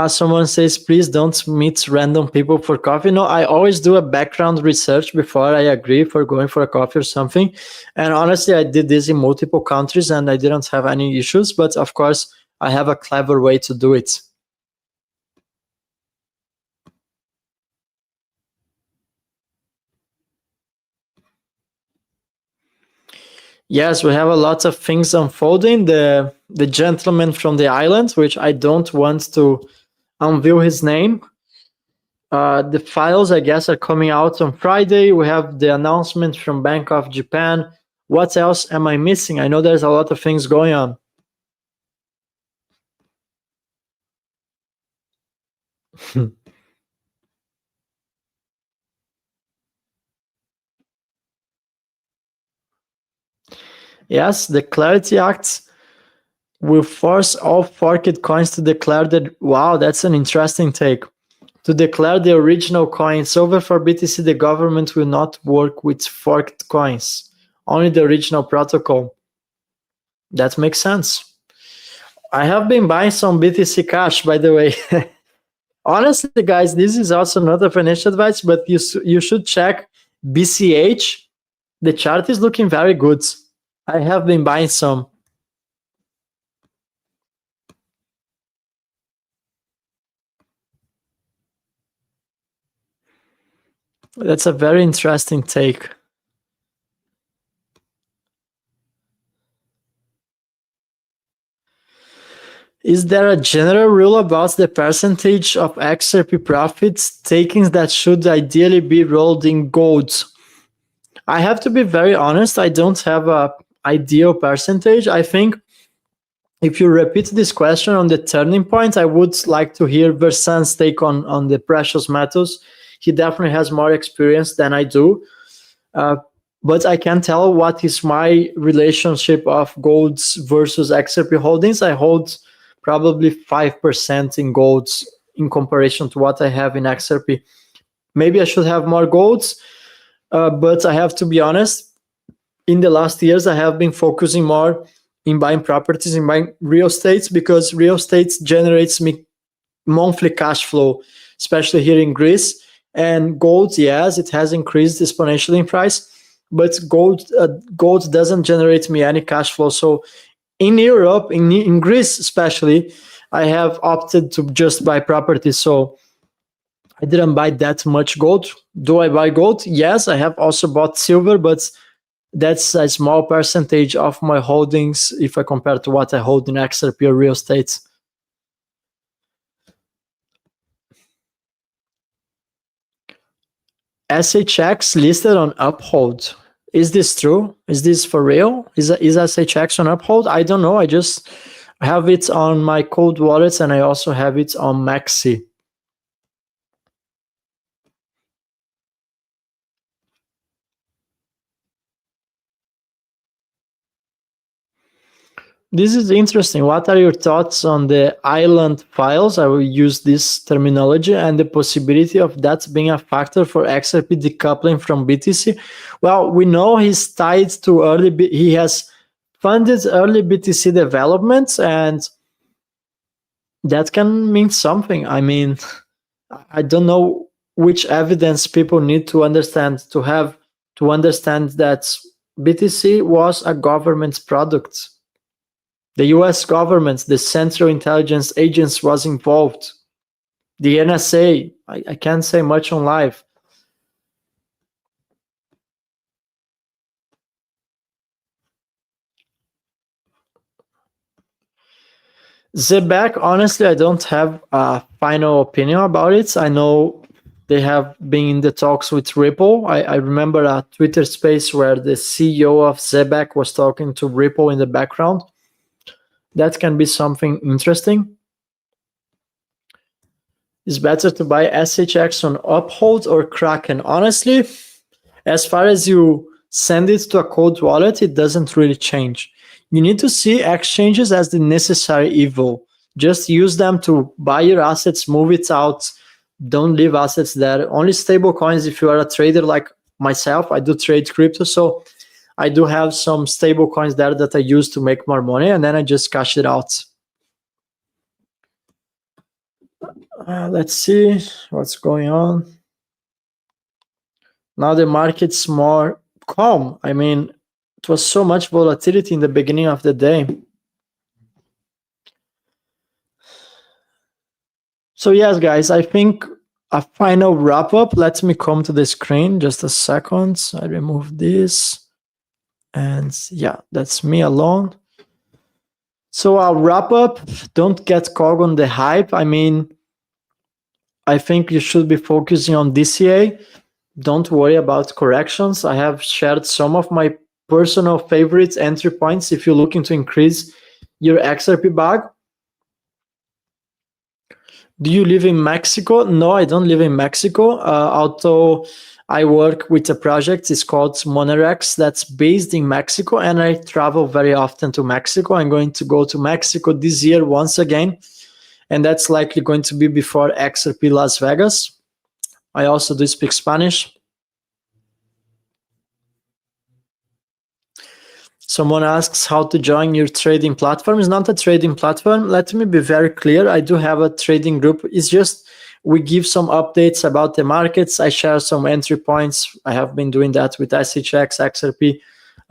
Someone says, please don't meet random people for coffee. No, I always do a background research before I agree for going for a coffee or something. And honestly, I did this in multiple countries and I didn't have any issues. But of course, I have a clever way to do it. Yes, we have a lot of things unfolding. The gentleman from the island, which I don't want to unveil his name. The files, I guess, are coming out on Friday. We have the announcement from Bank of Japan. What else am I missing? I know there's a lot of things going on. Yes, the Clarity Act will force all forked coins to declare that. Wow, that's an interesting take. To declare the original coin. So for BTC, the government will not work with forked coins, only the original protocol. That makes sense. I have been buying some BTC Cash, by the way. Honestly, guys, this is also not a financial advice, but you should check BCH. The chart is looking very good. I have been buying some. That's a very interesting take. Is there a general rule about the percentage of XRP profits taken that should ideally be rolled in gold? I have to be very honest, I don't have a ideal percentage. I think if you repeat this question on the turning point, I would like to hear Versan's take on the precious metals. He definitely has more experience than I do. But I can tell what is my relationship of golds versus XRP holdings. I hold probably 5% in golds in comparison to what I have in XRP. Maybe I should have more golds, but I have to be honest, in the last years, I have been focusing more in buying properties, in buying real estates, because real estates generates me monthly cash flow, especially here in Greece. And gold, yes, it has increased exponentially in price, but gold doesn't generate me any cash flow. So in Europe, in Greece especially, I have opted to just buy properties. So I didn't buy that much gold. Do I buy gold? Yes, I have also bought silver, but that's a small percentage of my holdings if I compare to what I hold in XRP or real estate. SHX listed on Uphold. Is this true? Is this for real? Is SHX on Uphold? I don't know. I just have it on my cold wallets and I also have it on Maxi. This is interesting. What are your thoughts on the island files? I will use this terminology and the possibility of that being a factor for XRP decoupling from BTC. Well, we know he's tied to he has funded early BTC developments, and that can mean something. I mean, I don't know which evidence people need to understand to understand that BTC was a government product. The US government, the Central Intelligence Agency was involved. The NSA, I can't say much on live. Zebek, honestly, I don't have a final opinion about it. I know they have been in the talks with Ripple. I remember a Twitter space where the CEO of Zebek was talking to Ripple in the background. That can be something interesting. It's better to buy SHX on Uphold or Kraken. Honestly, as far as you send it to a cold wallet, it doesn't really change. You need to see exchanges as the necessary evil. Just use them to buy your assets, move it out. Don't leave assets there. Only stable coins if you are a trader like myself. I do trade crypto, so I do have some stable coins there that I use to make more money, and then I just cash it out. Let's see what's going on. Now the market's more calm. I mean, it was so much volatility in the beginning of the day. So yes, guys, I think a final wrap up. Let me come to the screen just a second. I remove this. And yeah, that's me alone. So I'll wrap up. Don't get caught on the hype. I mean, I think you should be focusing on DCA. Don't worry about corrections. I have shared some of my personal favorite entry points if you're looking to increase your XRP bag. Do you live in Mexico? No, I don't live in Mexico. Although I work with a project, it's called Monerex, that's based in Mexico, and I travel very often to Mexico. I'm going to go to Mexico this year once again, and that's likely going to be before XRP Las Vegas. I also do speak Spanish. Someone asks how to join your trading platform. It's not a trading platform. Let me be very clear. I do have a trading group. It's just we give some updates about the markets. I share some entry points. I have been doing that with SHX, XRP,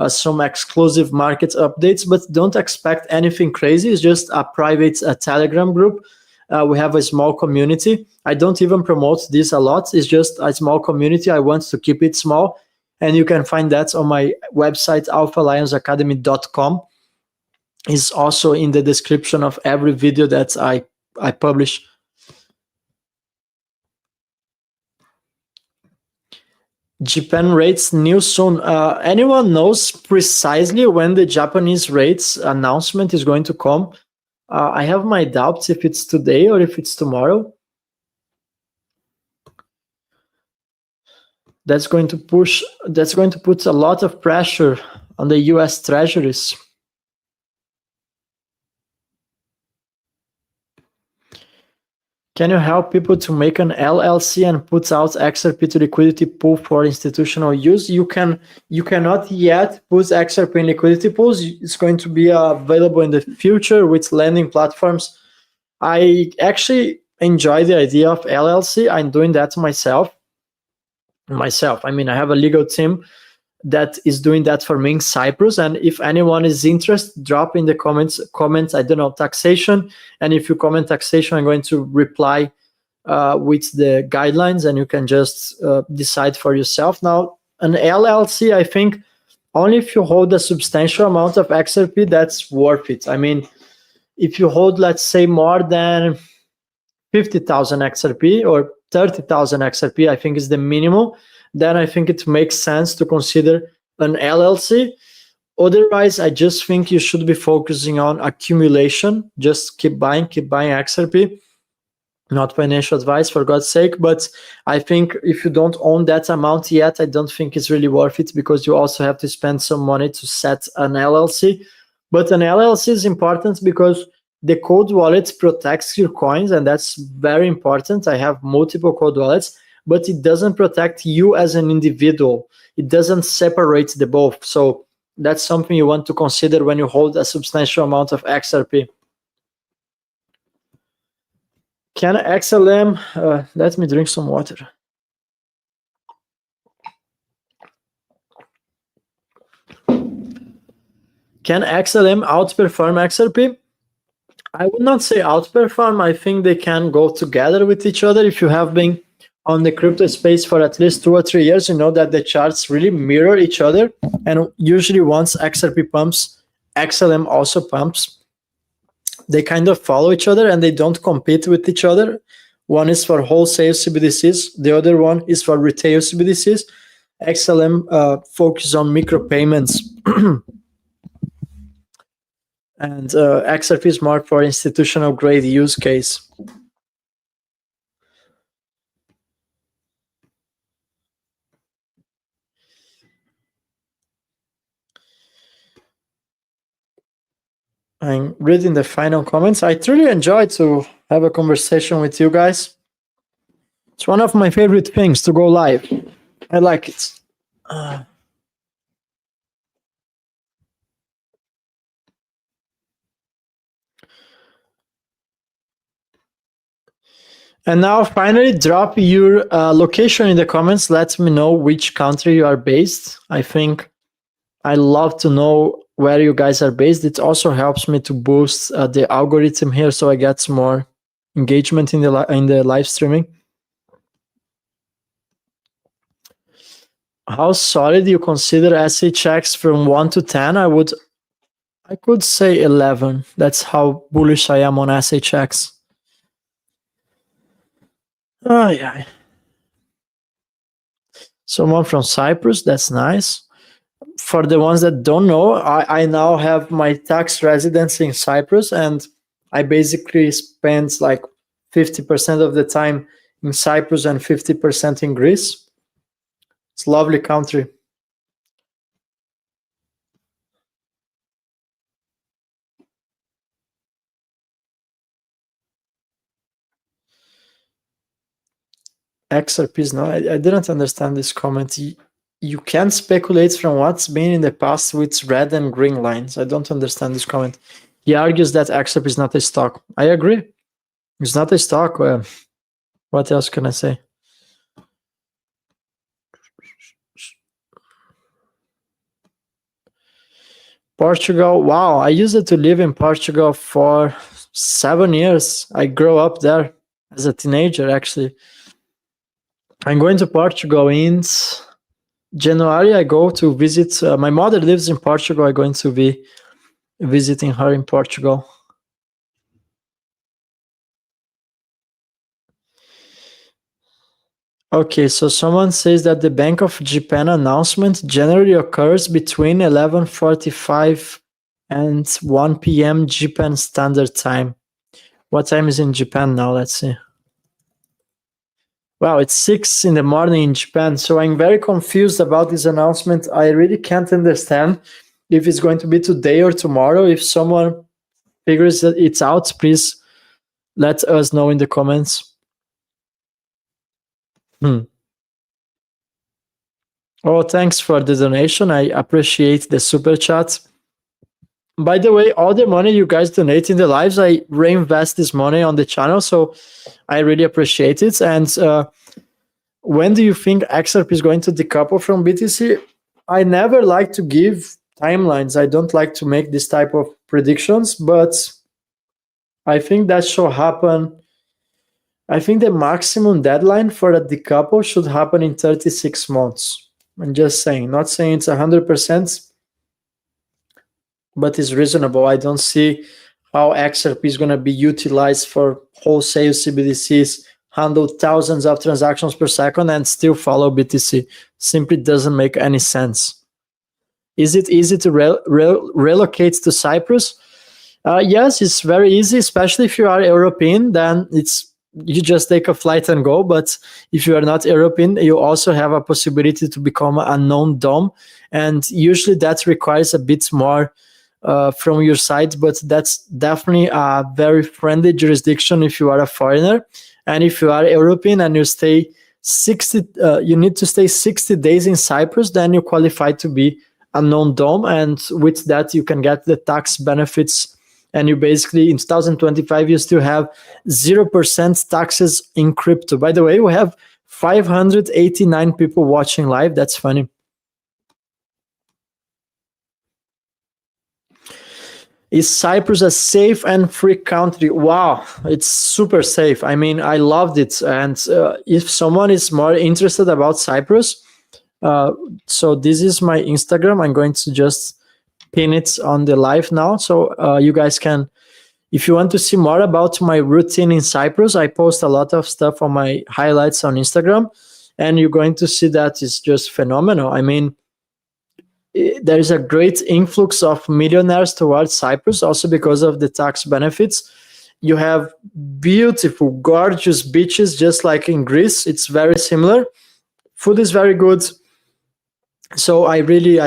some exclusive market updates, but don't expect anything crazy. It's just a private Telegram group. We have a small community. I don't even promote this a lot. It's just a small community. I want to keep it small. And you can find that on my website, alphalionzacademy.com. It's also in the description of every video that I publish. Japan rates news soon. Anyone knows precisely when the Japanese rates announcement is going to come? I have my doubts if it's today or if it's tomorrow. That's going to put a lot of pressure on the US treasuries. Can you help people to make an LLC and put out XRP to liquidity pool for institutional use? You cannot yet put XRP in liquidity pools. It's going to be available in the future with lending platforms. I actually enjoy the idea of LLC. I'm doing that myself. I mean, I have a legal team that is doing that for me in Cyprus. And if anyone is interested, drop in the comments, I don't know, taxation. And if you comment taxation, I'm going to reply with the guidelines and you can just decide for yourself. Now, an LLC, I think only if you hold a substantial amount of XRP, that's worth it. I mean, if you hold, let's say, more than 50,000 XRP or 30,000 XRP, I think is the minimum, then I think it makes sense to consider an LLC. Otherwise, I just think you should be focusing on accumulation. Just keep buying XRP. Not financial advice, for God's sake, but I think if you don't own that amount yet, I don't think it's really worth it because you also have to spend some money to set an LLC. But an LLC is important because the cold wallet protects your coins, and that's very important. I have multiple cold wallets, but it doesn't protect you as an individual. It doesn't separate the both. So that's something you want to consider when you hold a substantial amount of XRP. Can XLM, let me drink some water. Can XLM outperform XRP? I would not say outperform. I think they can go together with each other. If you have been on the crypto space for at least 2 or 3 years, you know that the charts really mirror each other. And usually once XRP pumps, XLM also pumps. They kind of follow each other and they don't compete with each other. One is for wholesale CBDCs. The other one is for retail CBDCs. XLM focuses on micropayments. And XRP is more for institutional grade use case. I'm reading the final comments. I truly enjoyed to have a conversation with you guys. It's one of my favorite things to go live. I like it. And now finally drop your location in the comments. Let me know which country you are based. I think I love to know where you guys are based. It also helps me to boost the algorithm here, so I get some more engagement in the live streaming. How solid you consider SHX from 1 to 10? I could say 11. That's how bullish I am on SHX. Oh yeah. Someone from Cyprus, that's nice. For the ones that don't know, I now have my tax residency in Cyprus, and I basically spend like 50% of the time in Cyprus and 50% in Greece. It's a lovely country. XRPs, no, I didn't understand this comment. You can speculate from what's been in the past with red and green lines. I don't understand this comment. He argues that XRP is not a stock. I agree. It's not a stock. What else can I say? Portugal. Wow, I used to live in Portugal for 7 years. I grew up there as a teenager, actually. I'm going to Portugal in January. I go to visit. My mother lives in Portugal. I'm going to be visiting her in Portugal. Okay, so someone says that the Bank of Japan announcement generally occurs between 11:45 and 1 p.m. Japan Standard Time. What time is in Japan now? Let's see. Wow, it's 6 in the morning in Japan. So I'm very confused about this announcement. I really can't understand if it's going to be today or tomorrow. If someone figures it out, please let us know in the comments. Oh, thanks for the donation. I appreciate the super chat. By the way, all the money you guys donate in the lives, I reinvest this money on the channel. So I really appreciate it. And when do you think XRP is going to decouple from BTC? I never like to give timelines. I don't like to make this type of predictions, but I think that should happen. I think the maximum deadline for a decouple should happen in 36 months. I'm just saying, not saying it's 100%, but it's reasonable. I don't see how XRP is going to be utilized for wholesale CBDCs, handle thousands of transactions per second, and still follow BTC. Simply doesn't make any sense. Is it easy to relocate to Cyprus? Yes, it's very easy, especially if you are European. Then you just take a flight and go. But if you are not European, you also have a possibility to become a known DOM, and usually that requires a bit more from your side. But that's definitely a very friendly jurisdiction if you are a foreigner, and if you are European and you stay 60, you need to stay 60 days in Cyprus. Then you qualify to be a known DOM, and with that you can get the tax benefits. And you basically, in 2025, you still have 0% taxes in crypto. By the way, we have 589 people watching live. That's funny. Is Cyprus a safe and free country? Wow, it's super safe. I mean, I loved it. And if someone is more interested about Cyprus, so this is my Instagram. I'm going to just pin it on the live now, so you guys can, if you want to see more about my routine in Cyprus, I post a lot of stuff on my highlights on Instagram, and you're going to see that it's just phenomenal. I mean, there is a great influx of millionaires towards Cyprus, also because of the tax benefits. You have beautiful, gorgeous beaches, just like in Greece. It's very similar. Food is very good. So I really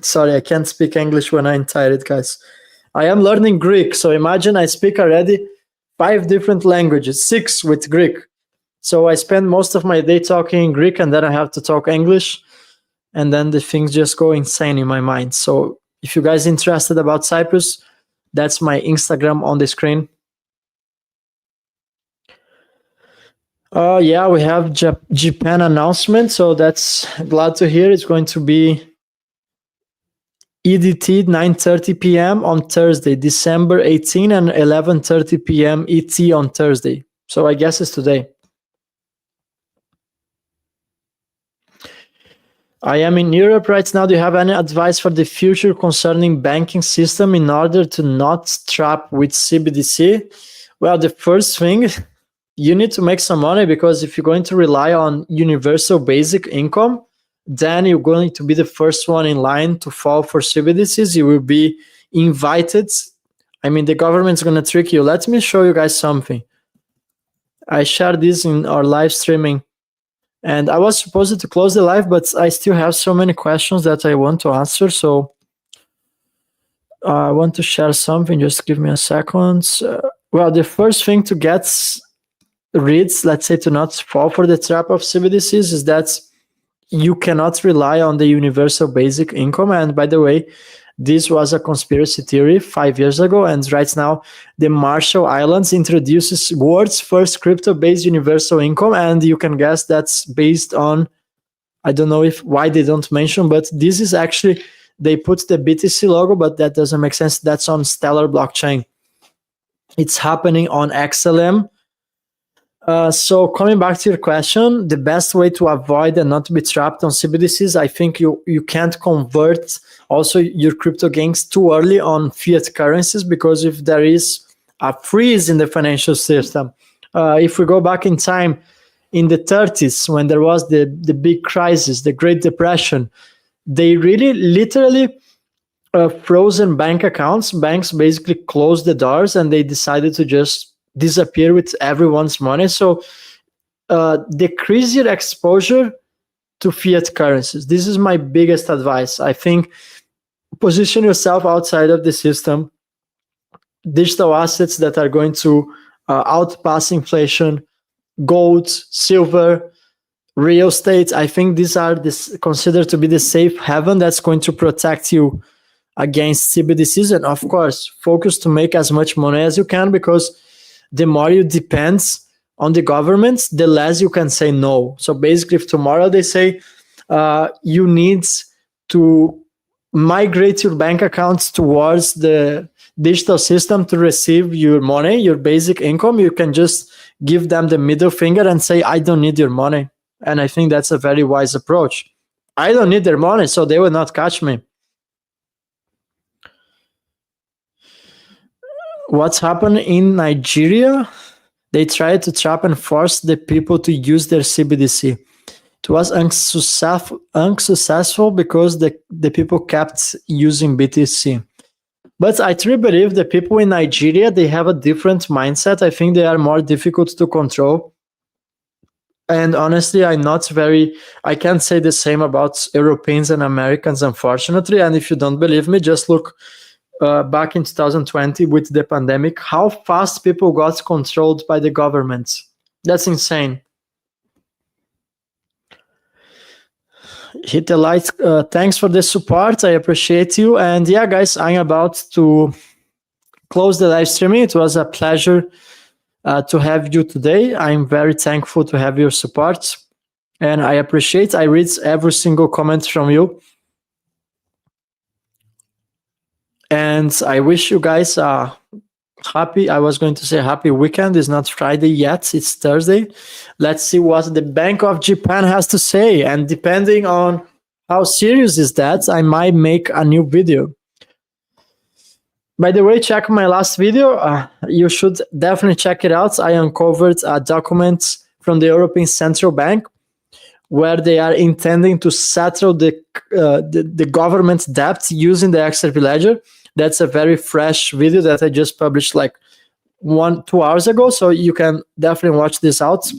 sorry, I can't speak English when I'm tired, guys. I am learning Greek, so imagine I speak already 5 different languages, 6 with Greek. So I spend most of my day talking Greek, and then I have to talk English, and then the things just go insane in my mind. So if you guys interested about Cyprus, that's my Instagram on the screen. Yeah, we have Japan announcement, so that's glad to hear. It's going to be EDT 9:30 p.m. on Thursday, December 18, and 11:30 p.m. ET on Thursday. So I guess it's today. I am in Europe right now. Do you have any advice for the future concerning banking system in order to not trap with CBDC? Well, the first thing, you need to make some money, because if you're going to rely on universal basic income, then you're going to be the first one in line to fall for CBDCs. You will be invited. I mean, the government's going to trick you. Let me show you guys something. I shared this in our live streaming, and I was supposed to close the live, but I still have so many questions that I want to answer. So I want to share something. Just give me a second. Well, the first thing to get reads, let's say, to not fall for the trap of CBDCs, is that you cannot rely on the universal basic income. And by the way, this was a conspiracy theory 5 years ago, and right now the Marshall Islands introduces world's first crypto-based universal income, and you can guess that's based on, I don't know why they don't mention, but this is actually, they put the BTC logo, but that doesn't make sense. That's on Stellar blockchain. It's happening on XLM. So coming back to your question, the best way to avoid and not to be trapped on CBDCs, I think you can't convert also your crypto gains too early on fiat currencies, because if there is a freeze in the financial system, if we go back in time, in the 30s, when there was the big crisis, the Great Depression, they really literally frozen bank accounts. Banks basically closed the doors, and they decided to just disappear with everyone's money. So decrease your exposure to fiat currencies. This is my biggest advice. I think position yourself outside of the system. Digital assets that are going to outpass inflation, gold, silver, real estate. I think these are considered to be the safe haven that's going to protect you against CBDCs. And of course, focus to make as much money as you can, because the more you depend on the governments, the less you can say no. So basically, if tomorrow they say you need to migrate your bank accounts towards the digital system to receive your money, your basic income, you can just give them the middle finger and say, I don't need your money. And I think that's a very wise approach. I don't need their money, so they will not catch me. What's happened in Nigeria? They tried to trap and force the people to use their CBDC. It was unsuccessful because the people kept using BTC. But I truly believe the people in Nigeria, they have a different mindset. I think they are more difficult to control. And honestly, I can't say the same about Europeans and Americans, unfortunately. And if you don't believe me, just look back in 2020 with the pandemic, how fast people got controlled by the governments. That's insane. Hit the like. Thanks for the support. I appreciate you. And yeah, guys, I'm about to close the live streaming. It was a pleasure to have you today. I'm very thankful to have your support. And I read every single comment from you. And I wish you guys a happy weekend. It's not Friday yet, it's Thursday. Let's see what the Bank of Japan has to say. And depending on how serious is that, I might make a new video. By the way, check my last video. You should definitely check it out. I uncovered documents from the European Central Bank where they are intending to settle the government's debt using the XRP ledger. That's a very fresh video that I just published like 1-2 hours ago, so you can definitely watch this out.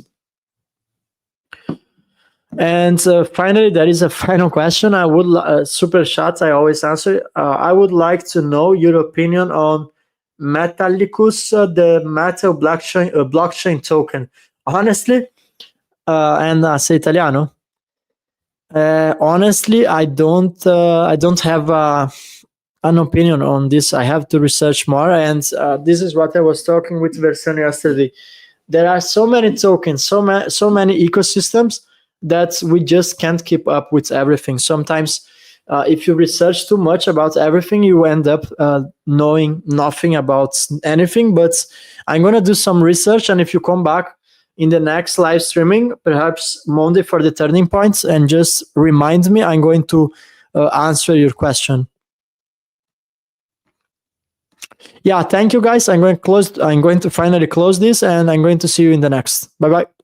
And finally, there is a final question. I would super chat. I always answer. I would like to know your opinion on Metallicus, the Metal blockchain token. Honestly, and sei italiano. Honestly, I don't have an opinion on this. I have to research more, and this is what I was talking with Versione yesterday. There are so many tokens, so many ecosystems that we just can't keep up with everything. Sometimes, if you research too much about everything, you end up knowing nothing about anything. But I'm gonna do some research, and if you come back in the next live streaming, perhaps Monday for the turning points, and just remind me, I'm going to answer your question. Yeah, thank you guys. I'm going to finally close this, and I'm going to see you in the next. Bye bye.